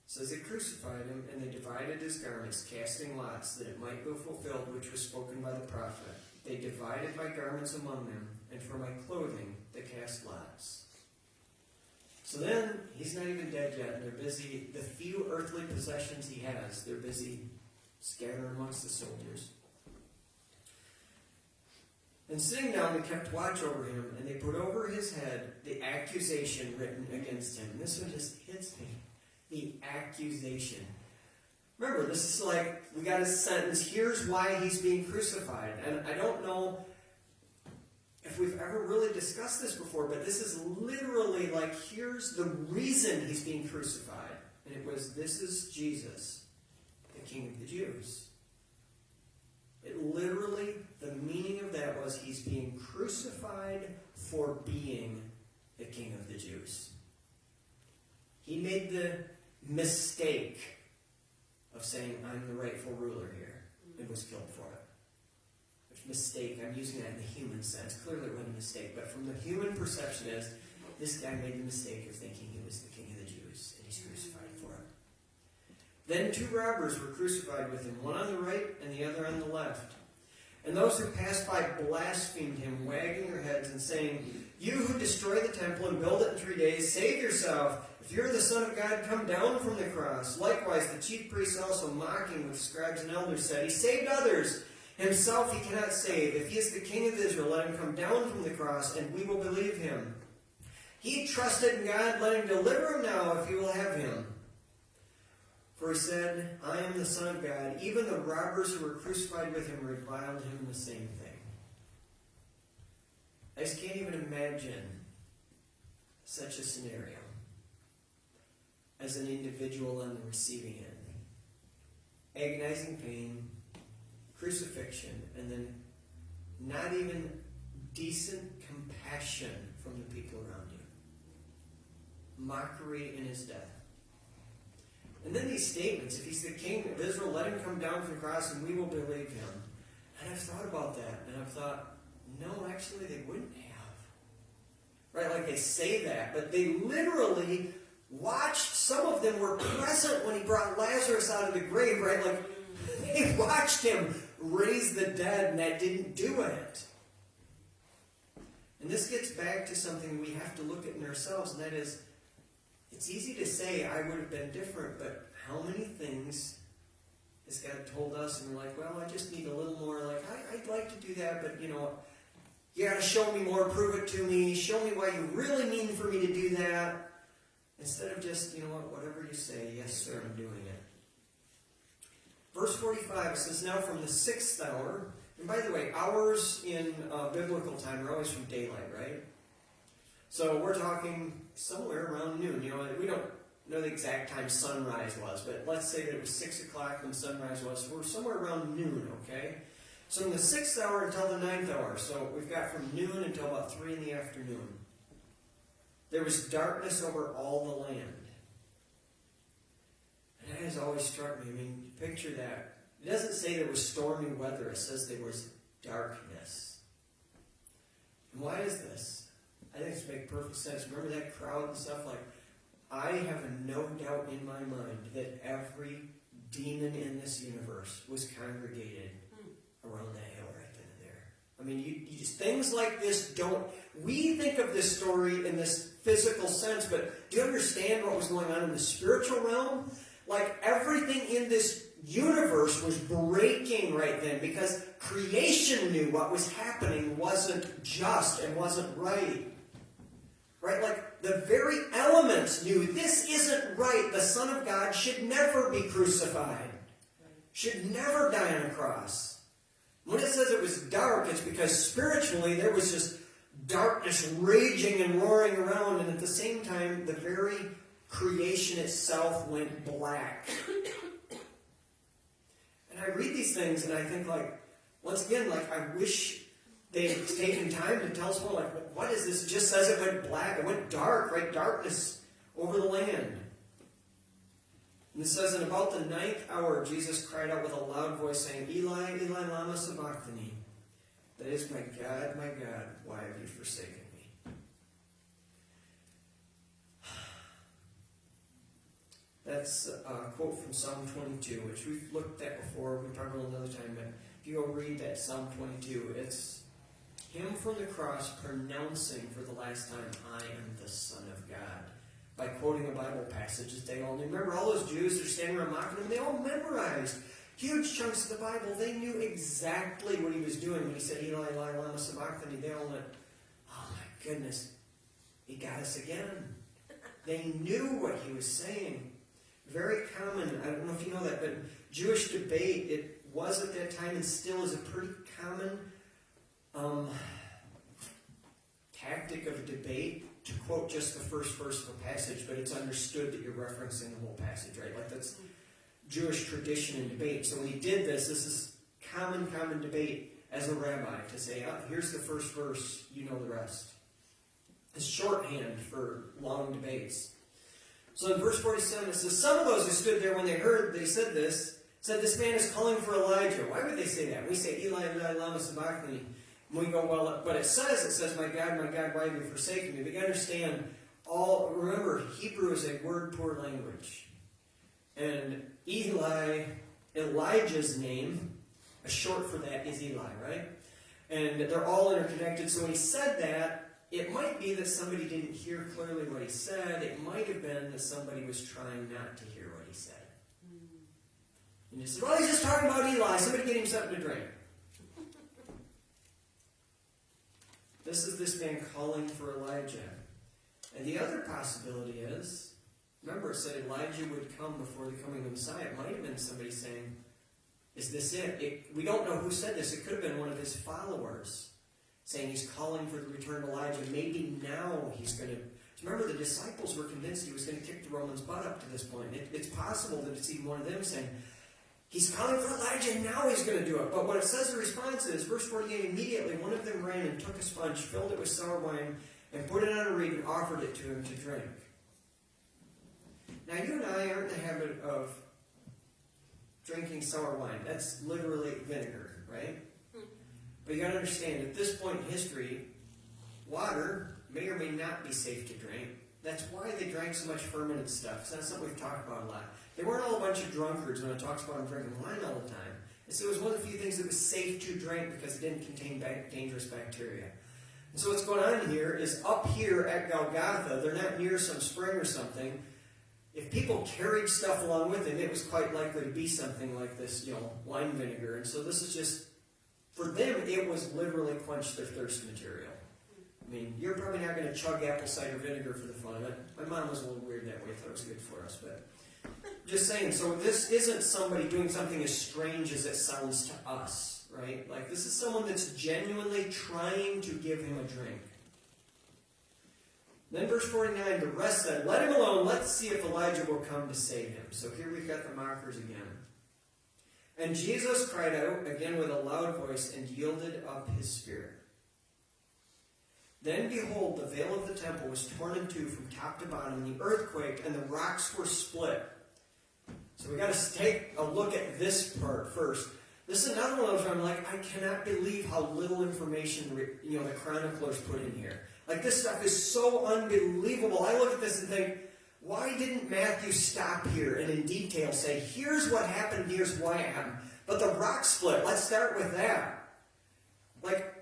it says they crucified him, and they divided his garments, casting lots, that it might go fulfilled, which was spoken by the prophet. They divided my garments among them, and for my clothing they cast lots. So then, he's not even dead yet, and they're busy, the few earthly possessions he has, they're busy scattering amongst the soldiers. And sitting down, they kept watch over him, and they put over his head the accusation written against him. And this one just hits me. The accusation. Remember, this is like, we got a sentence, here's why he's being crucified. And I don't know if we've ever really discussed this before, but this is literally like, here's the reason he's being crucified. And it was, this is Jesus, the King of the Jews. It literally, the meaning of that was he's being crucified for being the King of the Jews. He made the mistake of saying, I'm the rightful ruler here, and was killed for it. Which mistake, I'm using that in the human sense. Clearly it wasn't a mistake, but from the human perception is, this guy made the mistake of thinking he was the King of the Jews, and he's crucified for it. Then 2 robbers were crucified with him, one on the right and the other on the left. And those who passed by blasphemed him, wagging their heads and saying, you who destroy the temple and build it in 3 days, save yourself. If you're the Son of God, come down from the cross. Likewise, the chief priests also, mocking with scribes and elders, said, he saved others. Himself he cannot save. If he is the King of Israel, let him come down from the cross, and we will believe him. He trusted in God, let him deliver him now, if he will have him. For he said, I am the Son of God. Even the robbers who were crucified with him reviled him the same thing. I just can't even imagine such a scenario as an individual on the receiving end. Agonizing pain, crucifixion, and then not even decent compassion from the people around you. Mockery in his death. And then these statements, if he's the King of Israel, let him come down from the cross and we will believe him. And I've thought about that, and I've thought, no, actually they wouldn't have. Right, like they say that, but they literally watched, some of them were present when he brought Lazarus out of the grave, right? Like, they watched him raise the dead, and that didn't do it. And this gets back to something we have to look at in ourselves, and that is, it's easy to say I would have been different, but how many things has God told us, and we're like, well, I just need a little more, like, I'd like to do that, but, you gotta show me more, prove it to me, show me why you really mean for me to do that, instead of just, whatever you say, yes, sir, I'm doing it. Verse 45, it says, now from the 6th hour, and by the way, hours in biblical time are always from daylight, right? So we're talking somewhere around noon. We don't know the exact time sunrise was, but let's say that it was 6 o'clock when sunrise was. So we're somewhere around noon, okay? So from the 6th hour until the 9th hour. So we've got from noon until about 3 in the afternoon. There was darkness over all the land. And that has always struck me. I mean, picture that. It doesn't say there was stormy weather. It says there was darkness. And why is this? I think it's make perfect sense. Remember that crowd and stuff? Like, I have no doubt in my mind that every demon in this universe was congregated around that hill right then and there. I mean, you just, things like this we think of this story in this physical sense, but do you understand what was going on in the spiritual realm? Like, everything in this universe was breaking right then because creation knew what was happening wasn't just and wasn't right. Right? Like, the very elements knew this isn't right. The Son of God should never be crucified. Should never die on a cross. When it says it was dark, it's because spiritually there was just darkness raging and roaring around, and at the same time, the very creation itself went black. And I read these things and I think, like, once again, like, I wish they had taken time to tell us more, like, what is this? It just says it went black, it went dark, right? Darkness over the land. And it says, in about the 9th hour, Jesus cried out with a loud voice, saying, Eli, Eli, lama sabachthani. That is, my God, why have you forsaken me? That's a quote from Psalm 22, which we've looked at before. We'll talk about it another time, but if you go read that Psalm 22, it's him from the cross pronouncing for the last time, I am the Son of God, by quoting a Bible passage that they all knew. Remember, all those Jews that are standing around mocking him, they all memorized huge chunks of the Bible. They knew exactly what he was doing when he said, Eli, Eli, lama sabachthani. They all went, oh my goodness, he got us again. They knew what he was saying. Very common, I don't know if you know that, but Jewish debate, it was at that time and still is a pretty common tactic of debate to quote just the first verse of a passage, but it's understood that you're referencing the whole passage, right? Like, that's Jewish tradition and debate. So when he did this is common debate as a rabbi to say, here's the first verse, you know the rest. It's shorthand for long debates. So in verse 47 it says, some of those who stood there when they said this man is calling for Elijah. Why would they say that? We say, Eli, Eli, lama sabachthani. And we go, well, but it says, my God, why have you forsaken me? But you understand, remember, Hebrew is a word-poor language. And Elijah's name, a short for that is Eli, right? And they're all interconnected. So when he said that, it might be that somebody didn't hear clearly what he said. It might have been that somebody was trying not to hear what he said. And you said, well, he's just talking about Eli. Somebody get him something to drink. This is this man calling for Elijah. And the other possibility is, remember it said Elijah would come before the coming of the Messiah. It might have been somebody saying, is this it? We don't know who said this. It could have been one of his followers saying he's calling for the return of Elijah. Maybe now he's going to... Remember, the disciples were convinced he was going to kick the Romans' butt up to this point. It's possible that it's even one of them saying, he's calling for Elijah, and now he's going to do it. But what it says in response is, verse 48, immediately one of them ran and took a sponge, filled it with sour wine, and put it on a reed and offered it to him to drink. Now, you and I aren't in the habit of drinking sour wine. That's literally vinegar, right? But you got to understand, at this point in history, water may or may not be safe to drink. That's why they drank so much fermented stuff. It's not something we've talked about a lot. They weren't all a bunch of drunkards when it talks about them drinking wine all the time. It was one of the few things that was safe to drink because it didn't contain dangerous bacteria. And so what's going on here is up here at Golgotha, they're not near some spring or something. if people carried stuff along with them, it was quite likely to be something like this, wine vinegar. And so this is just, for them, it was literally quench their thirst material. I mean, you're probably not going to chug apple cider vinegar for the fun of it. My mom was a little weird that way. I thought it was good for us, but just saying. So this isn't somebody doing something as strange as it sounds to us, right? Like, this is someone that's genuinely trying to give him a drink. Then verse 49, the rest said, "Let him alone, let's see if Elijah will come to save him." So here we've got the mockers again. And Jesus cried out again with a loud voice and yielded up his spirit. Then behold, the veil of the temple was torn in two from top to bottom, and the earth quaked, and the rocks were split. So we got to take a look at this part first. This is another one of those where I'm like, I cannot believe how little information the chroniclers put in here. Like, this stuff is so unbelievable. I look at this and think, why didn't Matthew stop here and in detail say, here's what happened, here's why it happened. But the rock split, let's start with that. Like,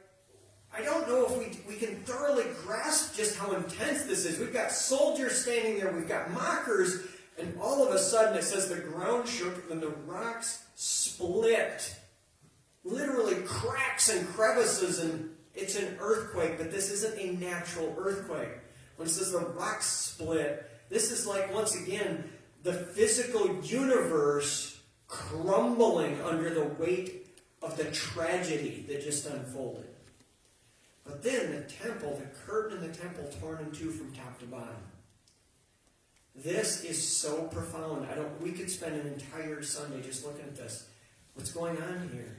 I don't know if we can thoroughly grasp just how intense this is. We've got soldiers standing there, we've got mockers, and all of a sudden it says the ground shook and the rocks split. Literally cracks and crevices, and it's an earthquake, but this isn't a natural earthquake. When it says the rocks split, this is like, once again, the physical universe crumbling under the weight of the tragedy that just unfolded. But then the temple, the curtain in the temple torn in two from top to bottom. This is so profound. We could spend an entire Sunday just looking at this. What's going on here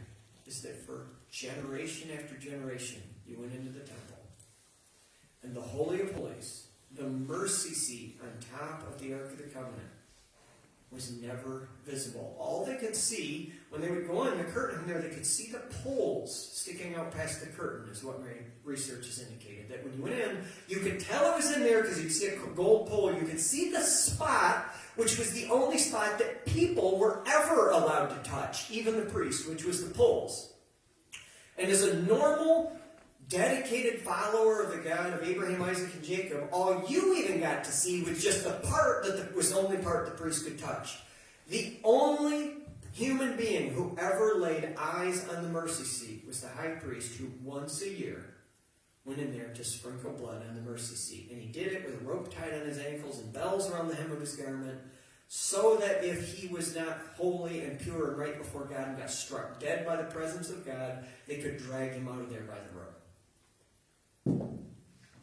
is that for generation after generation, you went into the temple. And the Holy of Holies, the mercy seat on top of the Ark of the Covenant, was never visible. All they could see, when they would go on the curtain there, they could see the poles sticking out past the curtain, is what my research has indicated. That when you went in, you could tell it was in there because you'd see a gold pole. You could see the spot, which was the only spot that people were ever allowed to touch, even the priest, which was the poles. And as a normal, dedicated follower of the God of Abraham, Isaac, and Jacob, all you even got to see was just the part that was the only part the priest could touch. The only human being who ever laid eyes on the mercy seat was the high priest, who once a year went in there to sprinkle blood on the mercy seat. And he did it with a rope tied on his ankles and bells around the hem of his garment, so that if he was not holy and pure and right before God and got struck dead by the presence of God, they could drag him out of there by the rope.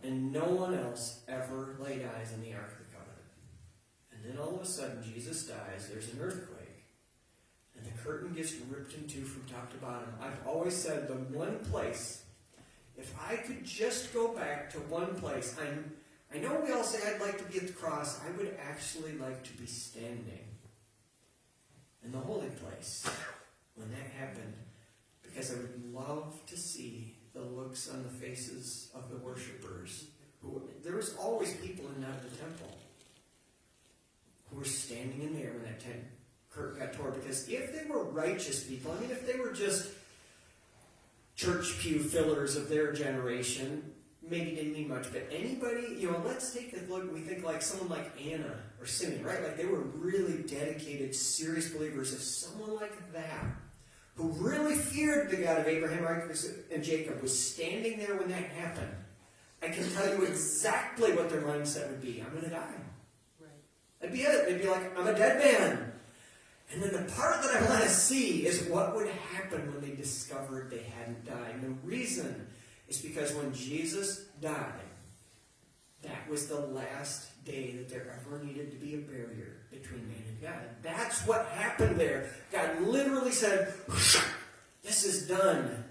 And no one else ever laid eyes on the Ark of the Covenant. And then all of a sudden, Jesus dies, there's an earthquake, and the curtain gets ripped in two from top to bottom. I've always said the one place, if I could just go back to one place, I know we all say I'd like to be at the cross. I would actually like to be standing in the holy place when that happened, because I would love to see the looks on the faces of the worshipers. There was always people in and out of the temple who were standing in there when that curtain got torn. Because if they were righteous people, if they were just church pew fillers of their generation, maybe didn't mean much. But anybody, let's take a look. We think like someone like Anna or Simeon, right? Like they were really dedicated, serious believers. If someone like that, who really feared the God of Abraham, Isaac, and Jacob, was standing there when that happened, I can tell you exactly what their mindset would be. I'm going to die. Right. That'd be it. They'd be like, I'm a dead man. And then the part that I want to see is what would happen when they discovered they hadn't died. And the reason is because when Jesus died, that was the last day that there ever needed to be a barrier between man and God. That's what happened there. God literally said, this is done.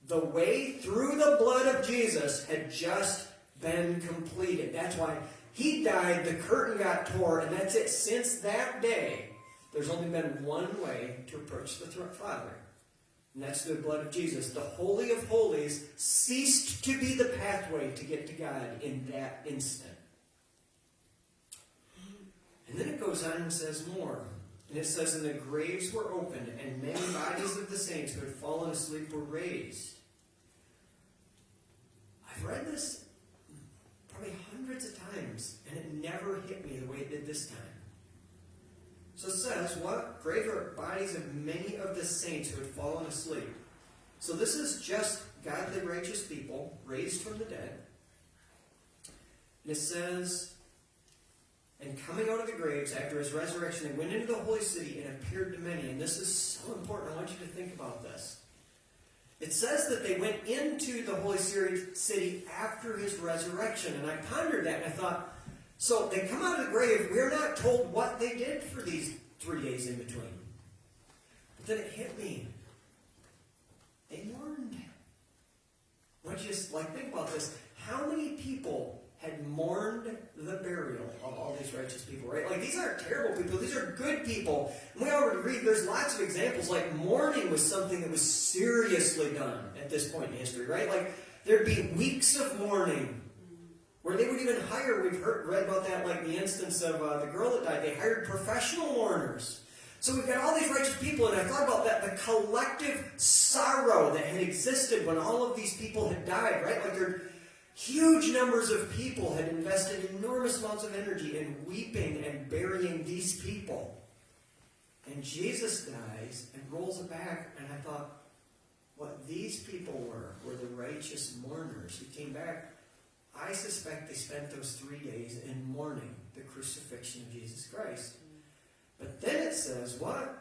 The way through the blood of Jesus had just been completed. That's why he died, the curtain got torn, and that's it. Since that day, there's only been one way to approach the Father. And that's the blood of Jesus. The Holy of Holies ceased to be the pathway to get to God in that instant. And then it goes on and says more. And it says, and the graves were opened, and many bodies of the saints who had fallen asleep were raised. I've read this probably hundreds of times, and it never hit me the way it did this time. So it says, what? Grave are bodies of many of the saints who had fallen asleep. So this is just godly, righteous people raised from the dead. And it says, and coming out of the graves after his resurrection, they went into the holy city and appeared to many. And this is so important. I want you to think about this. It says that they went into the holy city after his resurrection. And I pondered that and I thought, so they come out of the grave. We're not told what they did for these 3 days in between. But then it hit me. They mourned. I want you to think about this. How many people had mourned the burial of all these righteous people, right? Like, these aren't terrible people. These are good people. And we already read, there's lots of examples, like mourning was something that was seriously done at this point in history, right? Like, there'd be weeks of mourning where they would even hire, read about that, like the instance of the girl that died. They hired professional mourners. So we've got all these righteous people, and I thought about that, the collective sorrow that had existed when all of these people had died, right? Like, huge numbers of people had invested enormous amounts of energy in weeping and burying these people. And Jesus dies and rolls it back, and I thought, what these people were the righteous mourners who came back. I suspect they spent those 3 days in mourning the crucifixion of Jesus Christ. But then it says, what?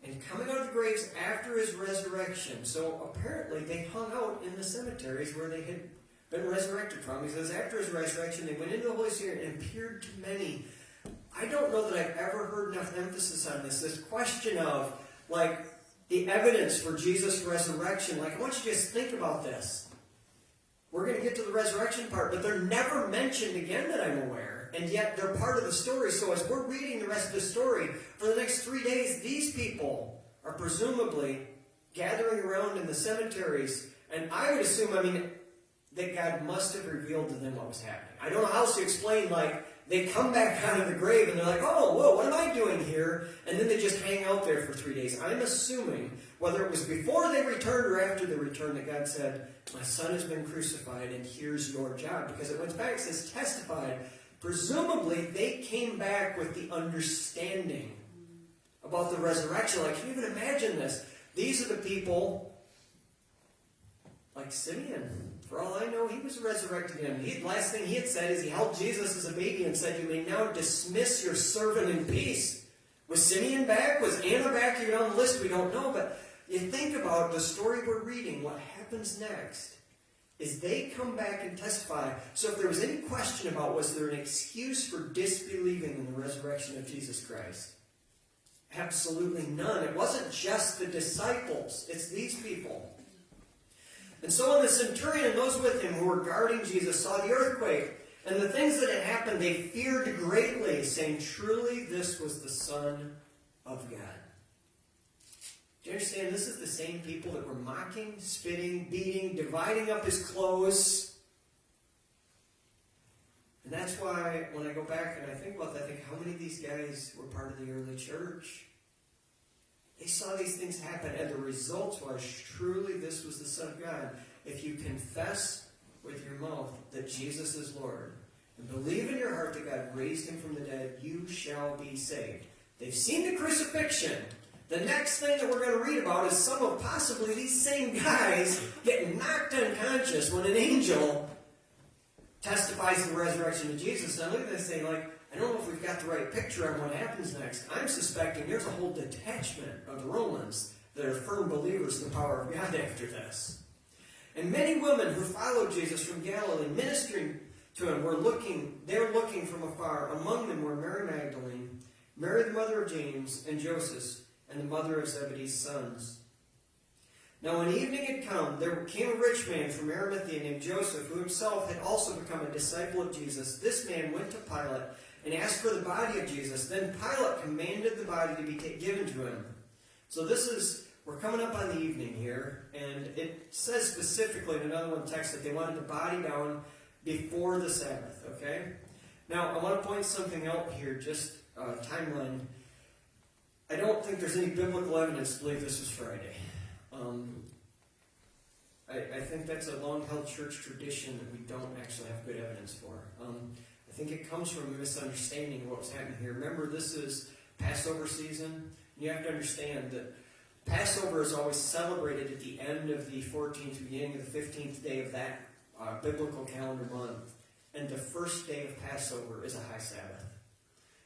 And coming out of the graves after his resurrection. So apparently they hung out in the cemeteries where they had been resurrected from. He says, after his resurrection, they went into the Holy Spirit and appeared to many. I don't know that I've ever heard enough emphasis on this question of, like, the evidence for Jesus' resurrection. Like, I want you to just think about this. We're going to get to the resurrection part, but they're never mentioned again that I'm aware. And yet they're part of the story. So as we're reading the rest of the story, for the next 3 days, these people are presumably gathering around in the cemeteries. And I would assume, that God must have revealed to them what was happening. I don't know how else to explain, they come back out of the grave and they're like, oh, whoa, what am I doing here? And then they just hang out there for 3 days. I'm assuming, whether it was before they returned or after they returned, that God said, my son has been crucified and here's your job. Because it went back, it says testified. Presumably, they came back with the understanding about the resurrection. Like, can you even imagine this? These are the people, like Simeon. For all I know, he was resurrected again. Last thing he had said is he held Jesus as a baby and said, you may now dismiss your servant in peace. Was Simeon back? Was Anna back? You're on the list. We don't know. But you think about the story we're reading. What happens next is they come back and testify. So if there was any question about was there an excuse for disbelieving in the resurrection of Jesus Christ? Absolutely none. It wasn't just the disciples. It's these people. And so when the centurion and those with him who were guarding Jesus saw the earthquake and the things that had happened, they feared greatly, saying, truly this was the Son of God. Do you understand? This is the same people that were mocking, spitting, beating, dividing up his clothes. And that's why when I go back and I think about that, I think how many of these guys were part of the early church? They saw these things happen, and the result was, truly, this was the Son of God. If you confess with your mouth that Jesus is Lord, and believe in your heart that God raised him from the dead, you shall be saved. They've seen the crucifixion. The next thing that we're going to read about is some of possibly these same guys getting knocked unconscious when an angel testifies to the resurrection of Jesus. And I look at this saying, I don't know if we've got the right picture on what happens next. I'm suspecting there's a whole detachment of the Romans that are firm believers in the power of God after this. And many women who followed Jesus from Galilee, ministering to him, they're looking from afar. Among them were Mary Magdalene, Mary the mother of James and Joseph, and the mother of Zebedee's sons. Now when evening had come, there came a rich man from Arimathea named Joseph, who himself had also become a disciple of Jesus. This man went to Pilate and asked for the body of Jesus. Then Pilate commanded the body to be given to him. So we're coming up on the evening here, and it says specifically in another one text that they wanted the body down before the Sabbath, okay? Now, I want to point something out here, just timeline. I don't think there's any biblical evidence to believe this was Friday. I think that's a long-held church tradition that we don't actually have good evidence for. I think it comes from a misunderstanding of what was happening here. Remember, this is Passover season. You have to understand that Passover is always celebrated at the end of the 14th, beginning of the 15th day of that biblical calendar month. And the first day of Passover is a high Sabbath.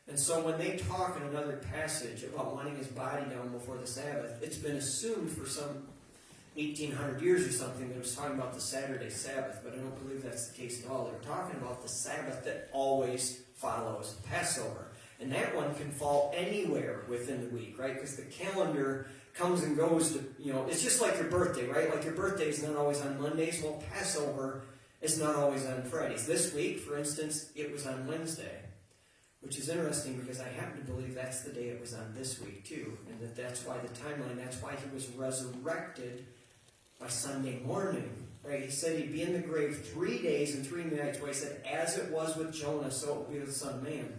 And so when they talk in another passage about wanting his body down before the Sabbath, it's been assumed for some 1,800 years or something that it was talking about the Saturday Sabbath, but I don't believe that's the case at all. They're talking about the Sabbath that always follows Passover. And that one can fall anywhere within the week, right? Because the calendar comes and goes to, it's just like your birthday, right? Like your birthday is not always on Mondays. Well, Passover is not always on Fridays. This week, for instance, it was on Wednesday, which is interesting because I happen to believe that's the day it was on this week too. And that's why the timeline, that's why he was resurrected by Sunday morning, right? He said he'd be in the grave 3 days and 3 nights, where he said, as it was with Jonah, so it will be with the Son of Man.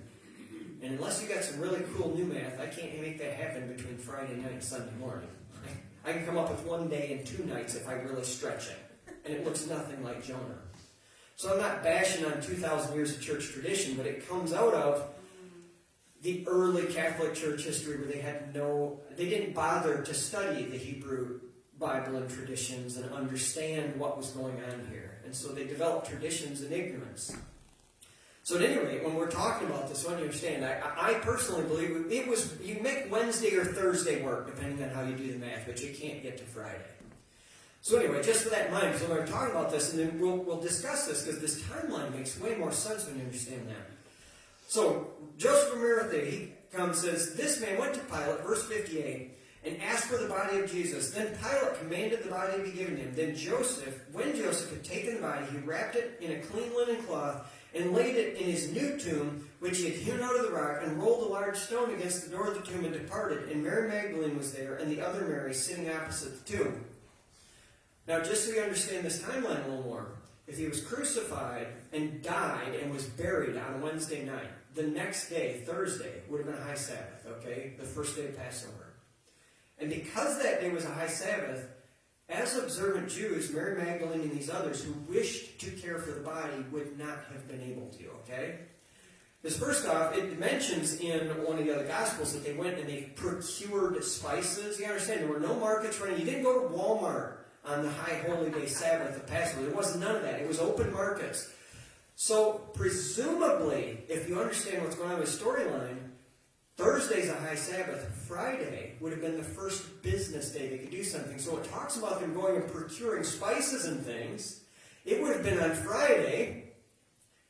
And unless you got some really cool new math, I can't make that happen between Friday night and Sunday morning. I can come up with 1 day and 2 nights if I really stretch it. And it looks nothing like Jonah. So I'm not bashing on 2,000 years of church tradition, but it comes out of the early Catholic Church history where they didn't bother to study the Hebrew Bible and traditions and understand what was going on here. And so they developed traditions in ignorance. So at any rate, when we're talking about this, when you understand, I personally believe it was, you make Wednesday or Thursday work, depending on how you do the math, but you can't get to Friday. So anyway, just with that in mind, so we're talking about this, and then we'll discuss this, because this timeline makes way more sense when you understand that. So, Joseph of Arimathea, he comes and says, this man went to Pilate, verse 58, and asked for the body of Jesus. Then Pilate commanded the body to be given him. Then when Joseph had taken the body, he wrapped it in a clean linen cloth, and laid it in his new tomb, which he had hewn out of the rock, and rolled a large stone against the door of the tomb, and departed. And Mary Magdalene was there, and the other Mary sitting opposite the tomb. Now, just so you understand this timeline a little more, if he was crucified and died and was buried on a Wednesday night, the next day, Thursday, would have been a high Sabbath, okay? The first day of Passover. And because that day was a high Sabbath, as observant Jews, Mary Magdalene and these others who wished to care for the body would not have been able to, okay? Because first off, it mentions in one of the other Gospels that they went and they procured spices. You understand, there were no markets running. You didn't go to Walmart on the high holy day Sabbath of Passover. There wasn't none of that. It was open markets. So, presumably, if you understand what's going on with the storyline, Thursday's a high Sabbath. Friday would have been the first business day they could do something. So it talks about them going and procuring spices and things. It would have been on Friday.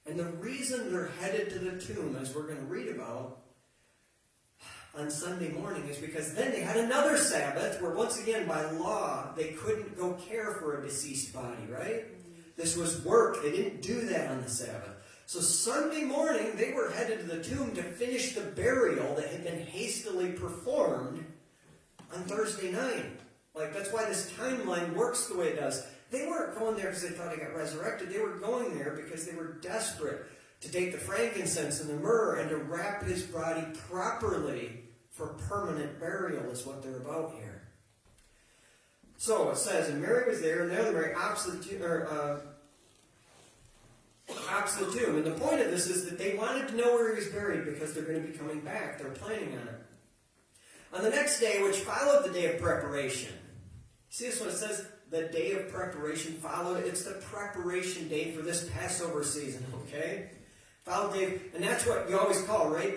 And the reason they're headed to the tomb, as we're going to read about on Sunday morning, is because then they had another Sabbath where, once again, by law, they couldn't go care for a deceased body, right? This was work. They didn't do that on the Sabbath. So Sunday morning, they were headed to the tomb to finish the burial that had been hastily performed on Thursday night. Like, that's why this timeline works the way it does. They weren't going there because they thought he got resurrected. They were going there because they were desperate to take the frankincense and the myrrh and to wrap his body properly for permanent burial is what they're about here. So it says, and Mary was there, and the other Mary opposite the tomb. And the point of this is that they wanted to know where he was buried because they're going to be coming back. They're planning on it. On the next day, which followed the day of preparation. See this one? It says the day of preparation followed. It's the preparation day for this Passover season, okay? Followed day, and that's what you always call, right?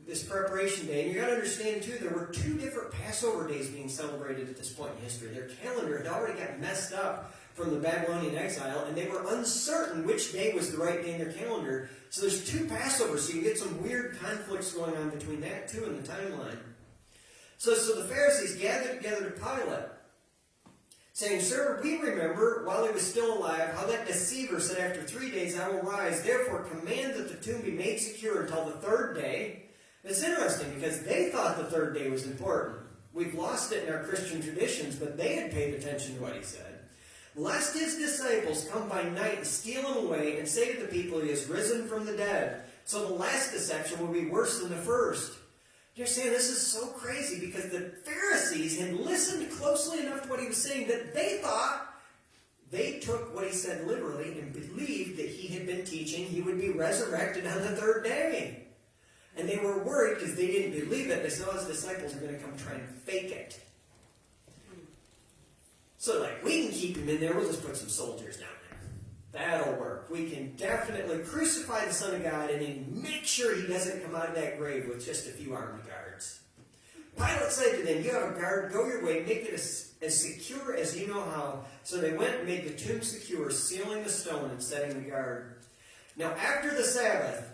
This preparation day. And you got to understand, too, there were 2 different Passover days being celebrated at this point in history. Their calendar had already got messed up from the Babylonian exile, and they were uncertain which day was the right day in their calendar. So there's 2 Passovers, so you get some weird conflicts going on between that, too, in the timeline. So the Pharisees gathered together to Pilate, saying, Sir, we remember, while he was still alive, how that deceiver said, after 3 days I will rise. Therefore, command that the tomb be made secure until the 3rd day. It's interesting, because they thought the 3rd day was important. We've lost it in our Christian traditions, but they had paid attention to what he said. Lest his disciples come by night and steal him away and say to the people, he has risen from the dead. So the last deception will be worse than the first. You're saying this is so crazy because the Pharisees had listened closely enough to what he was saying that they thought they took what he said literally and believed that he had been teaching he would be resurrected on the third day. And they were worried because they didn't believe it. They said, his disciples are going to come try and fake it. So, we can keep him in there. We'll just put some soldiers down there. That'll work. We can definitely crucify the Son of God and then make sure he doesn't come out of that grave with just a few armed guards. Pilate said to them, you have a guard, go your way, make it as secure as you know how. So they went and made the tomb secure, sealing the stone and setting the guard. Now after the Sabbath,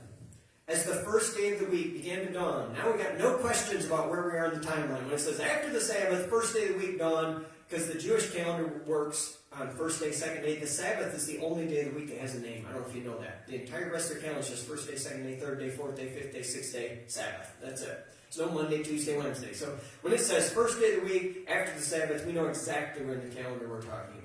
as the first day of the week began to dawn, now we got no questions about where we are in the timeline. When it says after the Sabbath, first day of the week dawned, because the Jewish calendar works on first day, second day. The Sabbath is the only day of the week that has a name. I don't know if you know that. The entire rest of the calendar is just first day, second day, third day, fourth day, fifth day, sixth day, Sabbath. That's it. It's no Monday, Tuesday, Wednesday. So when it says first day of the week, after the Sabbath, we know exactly where in the calendar we're talking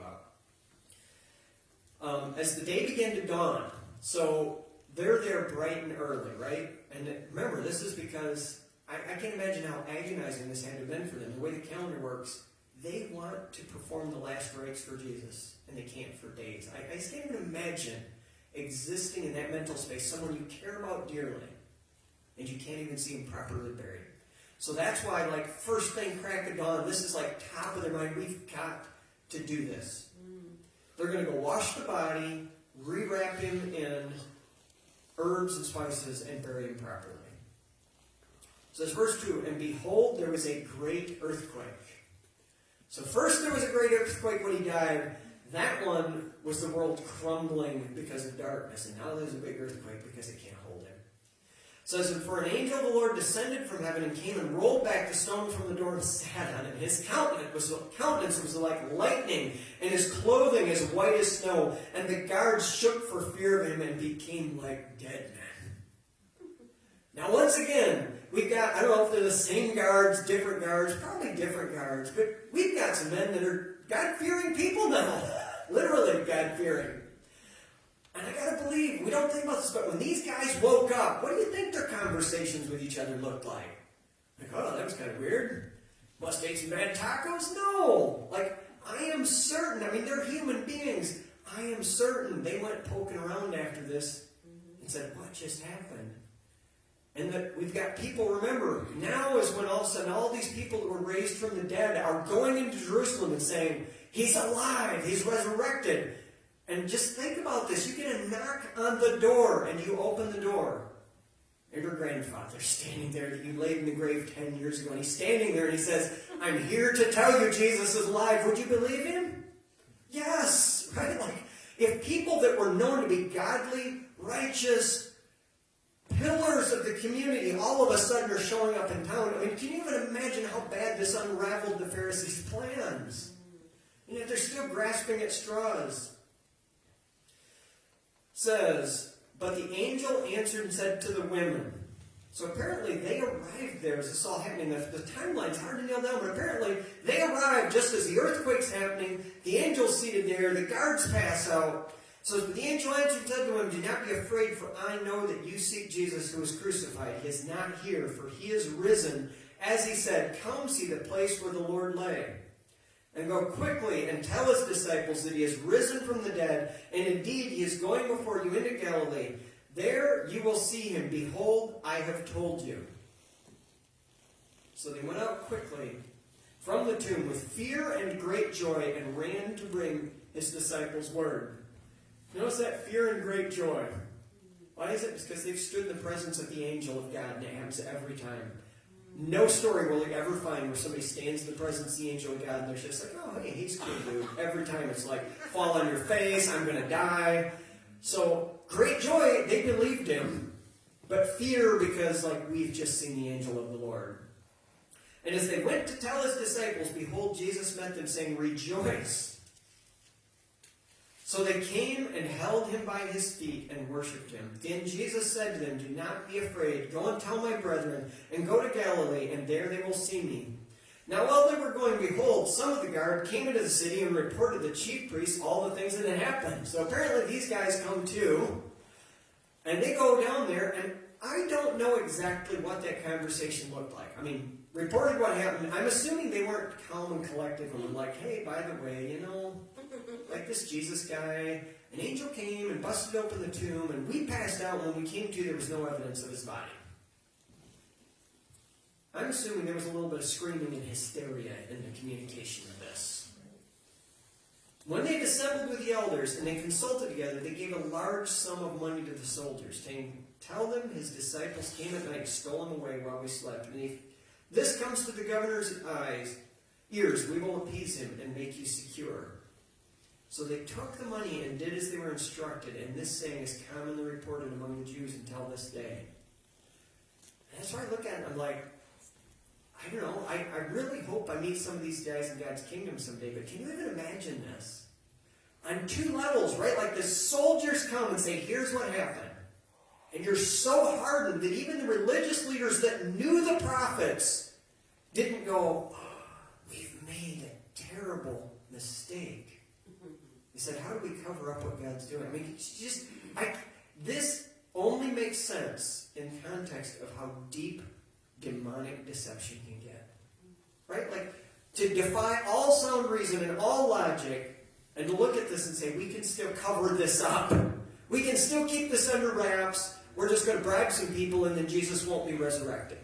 about. As the day began to dawn, so they're there bright and early, right? And remember, this is because I can't imagine how agonizing this had to have been for them. The way the calendar works, they want to perform the last rites for Jesus, and they can't for days. I just can't even imagine existing in that mental space, someone you care about dearly, and you can't even see him properly buried. So that's why, first thing, crack of dawn, this is top of their mind. We've got to do this. They're going to go wash the body, rewrap him in herbs and spices, and bury him properly. So it's verse 2, and behold, there was a great earthquake. So first there was a great earthquake when he died. That one was the world crumbling because of darkness. And now there's a big earthquake because it can't hold him. It says, and for an angel of the Lord descended from heaven and came and rolled back the stone from the door and sat on it. His countenance was like lightning, and his clothing as white as snow. And the guards shook for fear of him and became like dead men. Now once again, we've got, I don't know if they're the same guards, probably different guards, but we've got some men that are God-fearing people now. Literally God-fearing. And I gotta believe, we don't think about this, but when these guys woke up, what do you think their conversations with each other looked like? Oh, that was kind of weird. Must ate some bad tacos? No! I am certain, they're human beings. I am certain they went poking around after this and said, what just happened? And that we've got people, remember, now is when all of a sudden all these people that were raised from the dead are going into Jerusalem and saying, he's alive, he's resurrected. And just think about this. You get a knock on the door and you open the door. And your grandfather's standing there that you laid in the grave 10 years ago. And he's standing there and he says, I'm here to tell you Jesus is alive. Would you believe him? Yes. Right? If people that were known to be godly, righteous, pillars of the community all of a sudden are showing up in town. Can you even imagine how bad this unraveled the Pharisees' plans? And yet they're still grasping at straws. It says, but the angel answered and said to the women. So apparently they arrived there as this all happening. The timeline's hard to nail down, but apparently they arrived just as the earthquake's happening. The angel's seated there. The guards pass out. So the angel answered and said to him, do not be afraid, for I know that you seek Jesus who was crucified. He is not here, for he is risen. As he said, come see the place where the Lord lay. And go quickly and tell his disciples that he is risen from the dead, and indeed he is going before you into Galilee. There you will see him. Behold, I have told you. So they went out quickly from the tomb with fear and great joy and ran to bring his disciples word. Notice that fear and great joy. Why is it? It's because they've stood in the presence of the angel of God, and it happens every time. No story will you ever find where somebody stands in the presence of the angel of God, and they're just like, oh, hey, he's cool, dude. Every time it's like, fall on your face, I'm going to die. So, great joy, they believed him. But fear because, we've just seen the angel of the Lord. And as they went to tell his disciples, behold, Jesus met them, saying, rejoice. So they came and held him by his feet and worshipped him. Then Jesus said to them, do not be afraid. Go and tell my brethren, and go to Galilee, and there they will see me. Now while they were going, behold, some of the guard came into the city and reported to the chief priests all the things that had happened. So apparently these guys come too, and they go down there, and I don't know exactly what that conversation looked like. Reported what happened. I'm assuming they weren't calm and collective and were like, hey, by the way, this Jesus guy, an angel came and busted open the tomb, and we passed out. When we came to, there was no evidence of his body. I'm assuming there was a little bit of screaming and hysteria in the communication of this. When they assembled with the elders and they consulted together, they gave a large sum of money to the soldiers, saying, "Tell them his disciples came at night and stole him away while we slept. And if this comes to the governor's ears, we will appease him and make you secure." So they took the money and did as they were instructed, and this saying is commonly reported among the Jews until this day. And that's why I look at it, I'm like, I don't know, I really hope I meet some of these guys in God's kingdom someday, but can you even imagine this? On two levels, right? Like the soldiers come and say, here's what happened. And you're so hardened that even the religious leaders that knew the prophets didn't go, oh, we've made a terrible mistake. They said, how do we cover up what God's doing? I mean, it's just, this only makes sense in context of how deep demonic deception can get. Right? Like, to defy all sound reason and all logic, and to look at this and say, we can still cover this up. We can still keep this under wraps. We're just going to bribe some people, and then Jesus won't be resurrected.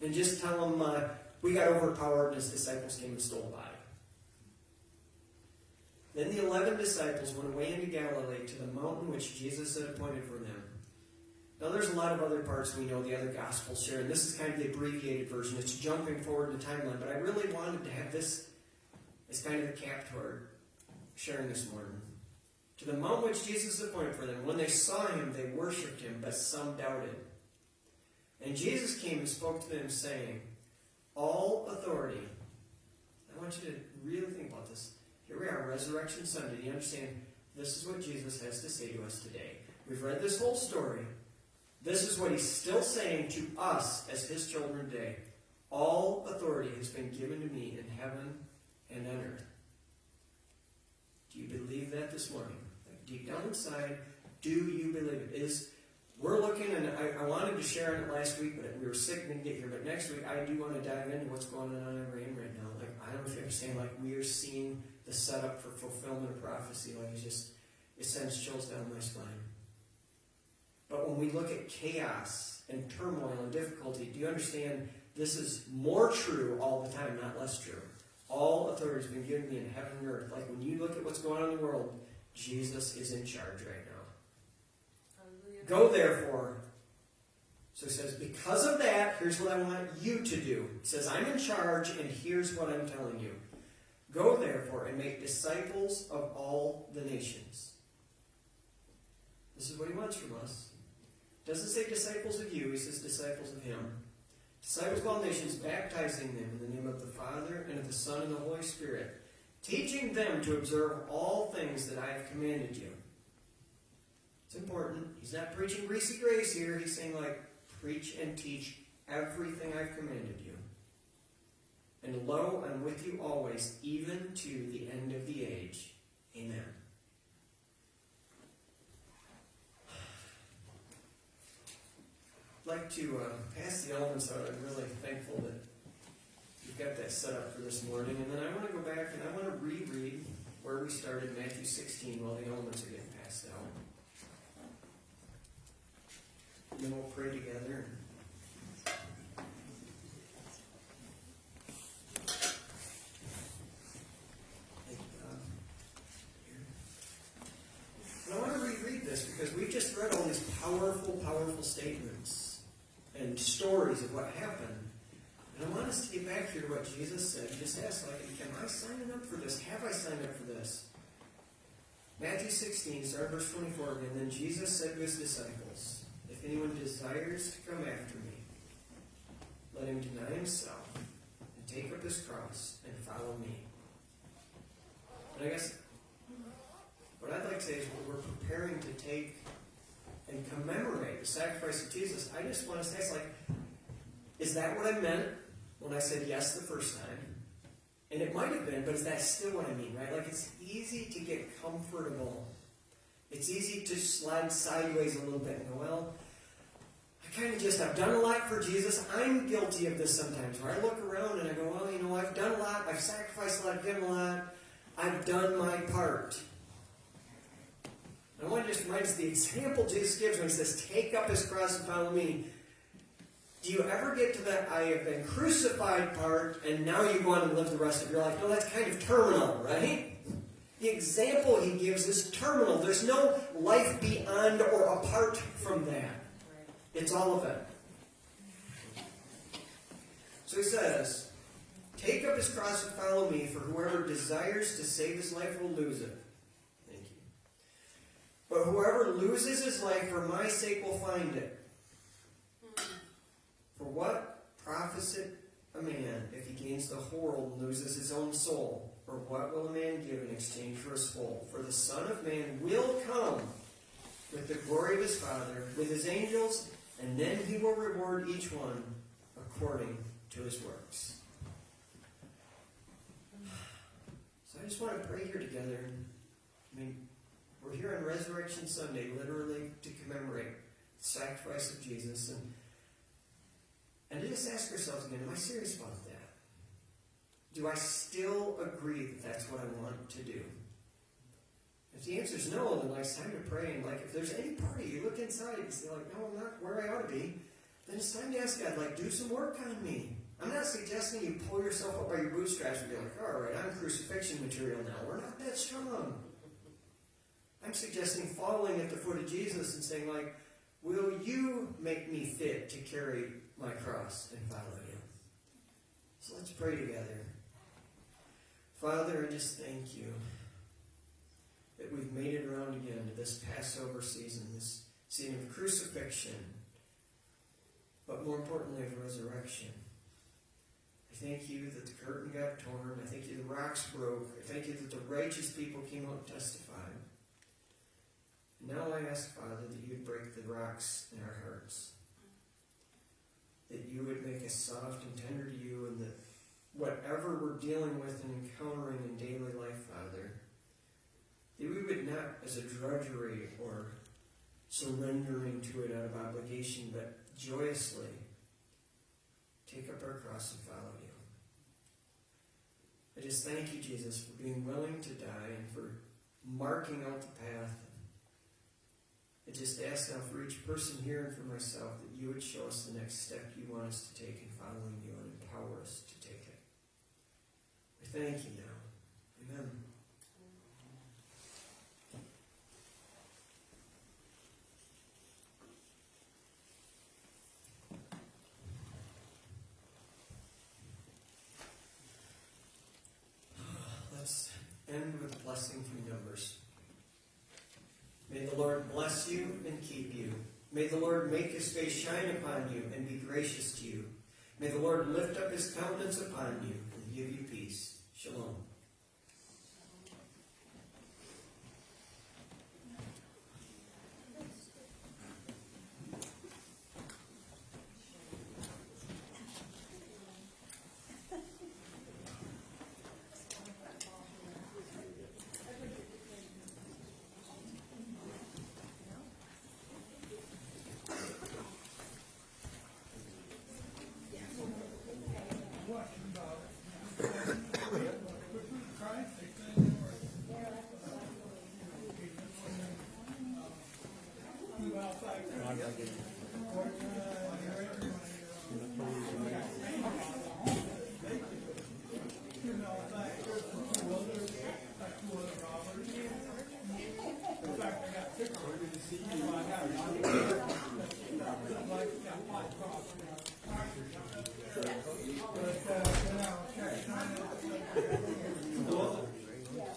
And just tell them, we got overpowered, and his disciples came and stole the body. Then the 11 disciples went away into Galilee to the mountain which Jesus had appointed for them. Now there's a lot of other parts we know the other Gospels share, and this is kind of the abbreviated version. It's jumping forward in the timeline, but I really wanted to have this as kind of the cap to our sharing this morning. To the mountain which Jesus appointed for them. When they saw him, they worshipped him, but some doubted. And Jesus came and spoke to them, saying, all authority. I want you to really think about this. Here we are, Resurrection Sunday. Do you understand? This is what Jesus has to say to us today. We've read this whole story. This is what he's still saying to us as his children today. All authority has been given to me in heaven and on earth. Do you believe that this morning? Like deep down inside, do you believe it? We're looking, and I wanted to share on it last week, but we were sick and didn't get here. But next week, I do want to dive into what's going on in Iran right now. Like, I don't know if you understand, like, we are seeing the setup for fulfillment of prophecy. Like, it sends chills down my spine. But when we look at chaos and turmoil and difficulty, do you understand this is more true all the time, not less true? All authority has been given to me in heaven and earth. Like when you look at what's going on in the world, Jesus is in charge right now. Hallelujah. Go therefore. So he says, because of that, here's what I want you to do. He says, I'm in charge, and here's what I'm telling you. Go therefore and make disciples of all the nations. This is what he wants from us. Doesn't say disciples of you, he says disciples of him. Disciples of all nations, baptizing them in the name of the Father and of the Son and the Holy Spirit, teaching them to observe all things that I have commanded you. It's important. He's not preaching greasy grace here. He's saying, like, preach and teach everything I've commanded you. And lo, I'm with you always, even to the end of the age. Amen. I'd like to pass the elements out. I'm really thankful that you've got that set up for this morning. And then I want to go back and I want to reread where we started, Matthew 16, while the elements are getting passed out. And then we'll pray together. And I want to reread this because we've just read all these powerful, powerful statements and stories of what happened. And I want us to get back here to what Jesus said. Just ask, like, am I signing up for this? Have I signed up for this? Matthew 16, start verse 24 again. Then Jesus said to his disciples, if anyone desires to come after me, let him deny himself and take up his cross and follow me. And I guess what I'd like to say is when we're preparing to take and commemorate the sacrifice of Jesus, I just want to say, like, is that what I meant when I said yes the first time? And it might have been, but is that still what I mean, right? Like, it's easy to get comfortable. It's easy to slide sideways a little bit and go, well, I've done a lot for Jesus. I'm guilty of this sometimes, where I look around and I go, well, I've done a lot. I've sacrificed a lot, given a lot. I've done my part. I want to just remind us the example Jesus gives when he says, take up his cross and follow me. Do you ever get to that I have been crucified part and now you go on and live the rest of your life? No, that's kind of terminal, right? The example he gives is terminal. There's no life beyond or apart from that. It's all of it. So he says, take up his cross and follow me, for whoever desires to save his life will lose it. Thank you. But whoever loses his life for my sake will find it. For what profiteth a man if he gains the whole world and loses his own soul? Or what will a man give in exchange for his soul? For the Son of Man will come with the glory of his Father, with his angels, and then he will reward each one according to his works. So I just want to pray here together. I mean, we're here on Resurrection Sunday, literally to commemorate the sacrifice of Jesus. And to just ask ourselves again, am I serious about that? Do I still agree that that's what I want to do? If the answer is no, then it's time to pray. And if there's any part of you, look inside and say, no, I'm not where I ought to be. Then it's time to ask God, do some work on me. I'm not suggesting you pull yourself up by your bootstraps and be all right, I'm crucifixion material now. We're not that strong. I'm suggesting falling at the foot of Jesus and saying, will you make me fit to carry my cross and follow you? So let's pray together. Father, I just thank you that we've made it around again to this Passover season, this season of crucifixion, but more importantly of resurrection. I thank you that the curtain got torn. I thank you the rocks broke. I thank you that the righteous people came out and testified. And now I ask, Father, that you would break the rocks in our hearts. That you would make us soft and tender to you, and that whatever we're dealing with and encountering in daily life, Father, that we would not as a drudgery or surrendering to it out of obligation, but joyously take up our cross and follow you. I just thank you, Jesus, for being willing to die and for marking out the path. I just ask now for each person here and for myself that you would show us the next step you want us to take in following you and empower us to take it. We thank you now. Amen. Let's end with a blessing from Numbers. May the Lord bless you and keep you. May the Lord make his face shine upon you and be gracious to you. May the Lord lift up his countenance upon you and give you peace. Shalom.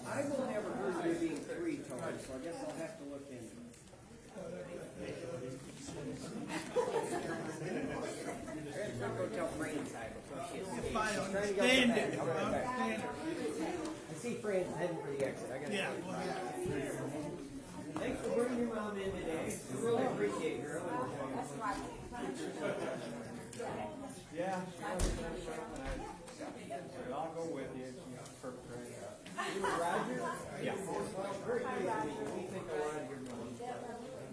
I will never heard you being free, Tony, so I guess I'll have to look into it. Go tell Fran inside before she is. She's trying to get back. I'll be right back. I see Fran's heading for the exit. I gotta Thanks for bringing your mom in today. I really appreciate your early Yeah, I'll go with you. Perfect. Roger? Yeah. Well, very good. We think a lot of your mom.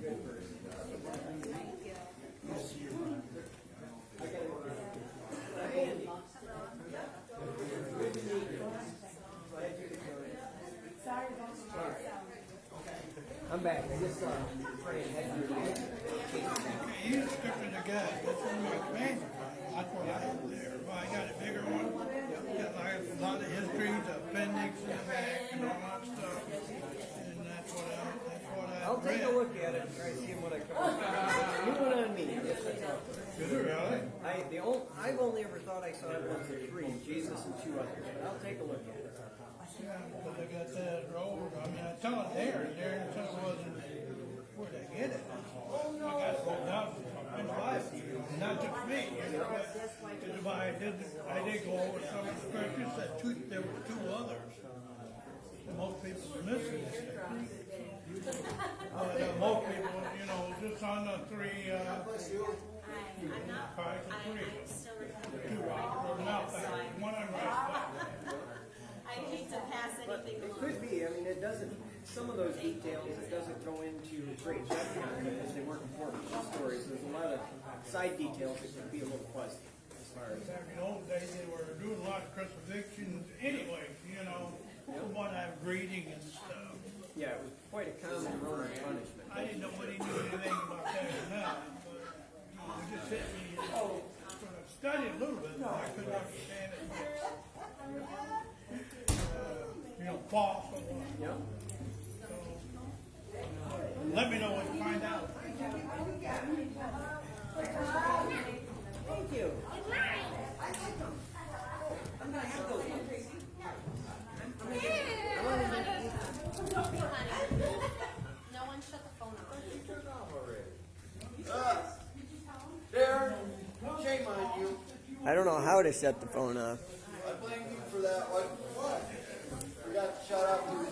Good person. I gotta go. Andy. Good to meet you. Glad you could join us. I'm I'm back. I just saw Fran heading for the exit. He's stripping the gut. That's one of my commands. That's what I have there. Well, I got a bigger one. Got like a lot of history, the appendix in the back and all that stuff. And that's what I I'll take a look at it and try to see what I come up with. New one on me. Yes, that's all. Is it really? I've only ever thought I saw it was the three, Jesus and two others, but I'll take a look at it. Yeah, because I got that road. I mean, I tell it there until it wasn't where they get it. I got to go down and buy it. Not just me. I did go over some of the scriptures that there were two others. And most people are missing this. Most people, just on the three. I'm not, Five to three. I'm still recovering. Two right now, one on right side. I hate to pass anything It along. could be, I mean, it doesn't, some of those details, it doesn't go into great depth on it as they work important stories. There's a lot of side details that can be a little fuzzy as far as. Back in the old days, they were doing a lot of crucifixions anyway, from what I'm reading and stuff. Yeah, it was quite a common Roman punishment. I didn't know what he knew anything about that or not, but it just hit me. I studied a little bit, but I couldn't understand it. False or what. Yep. So, let me know when you find out. Thank you. No one shut the phone off. Darren, shame on you. I don't know how to shut the phone off. I blame you for that one. What? Forgot to shut off your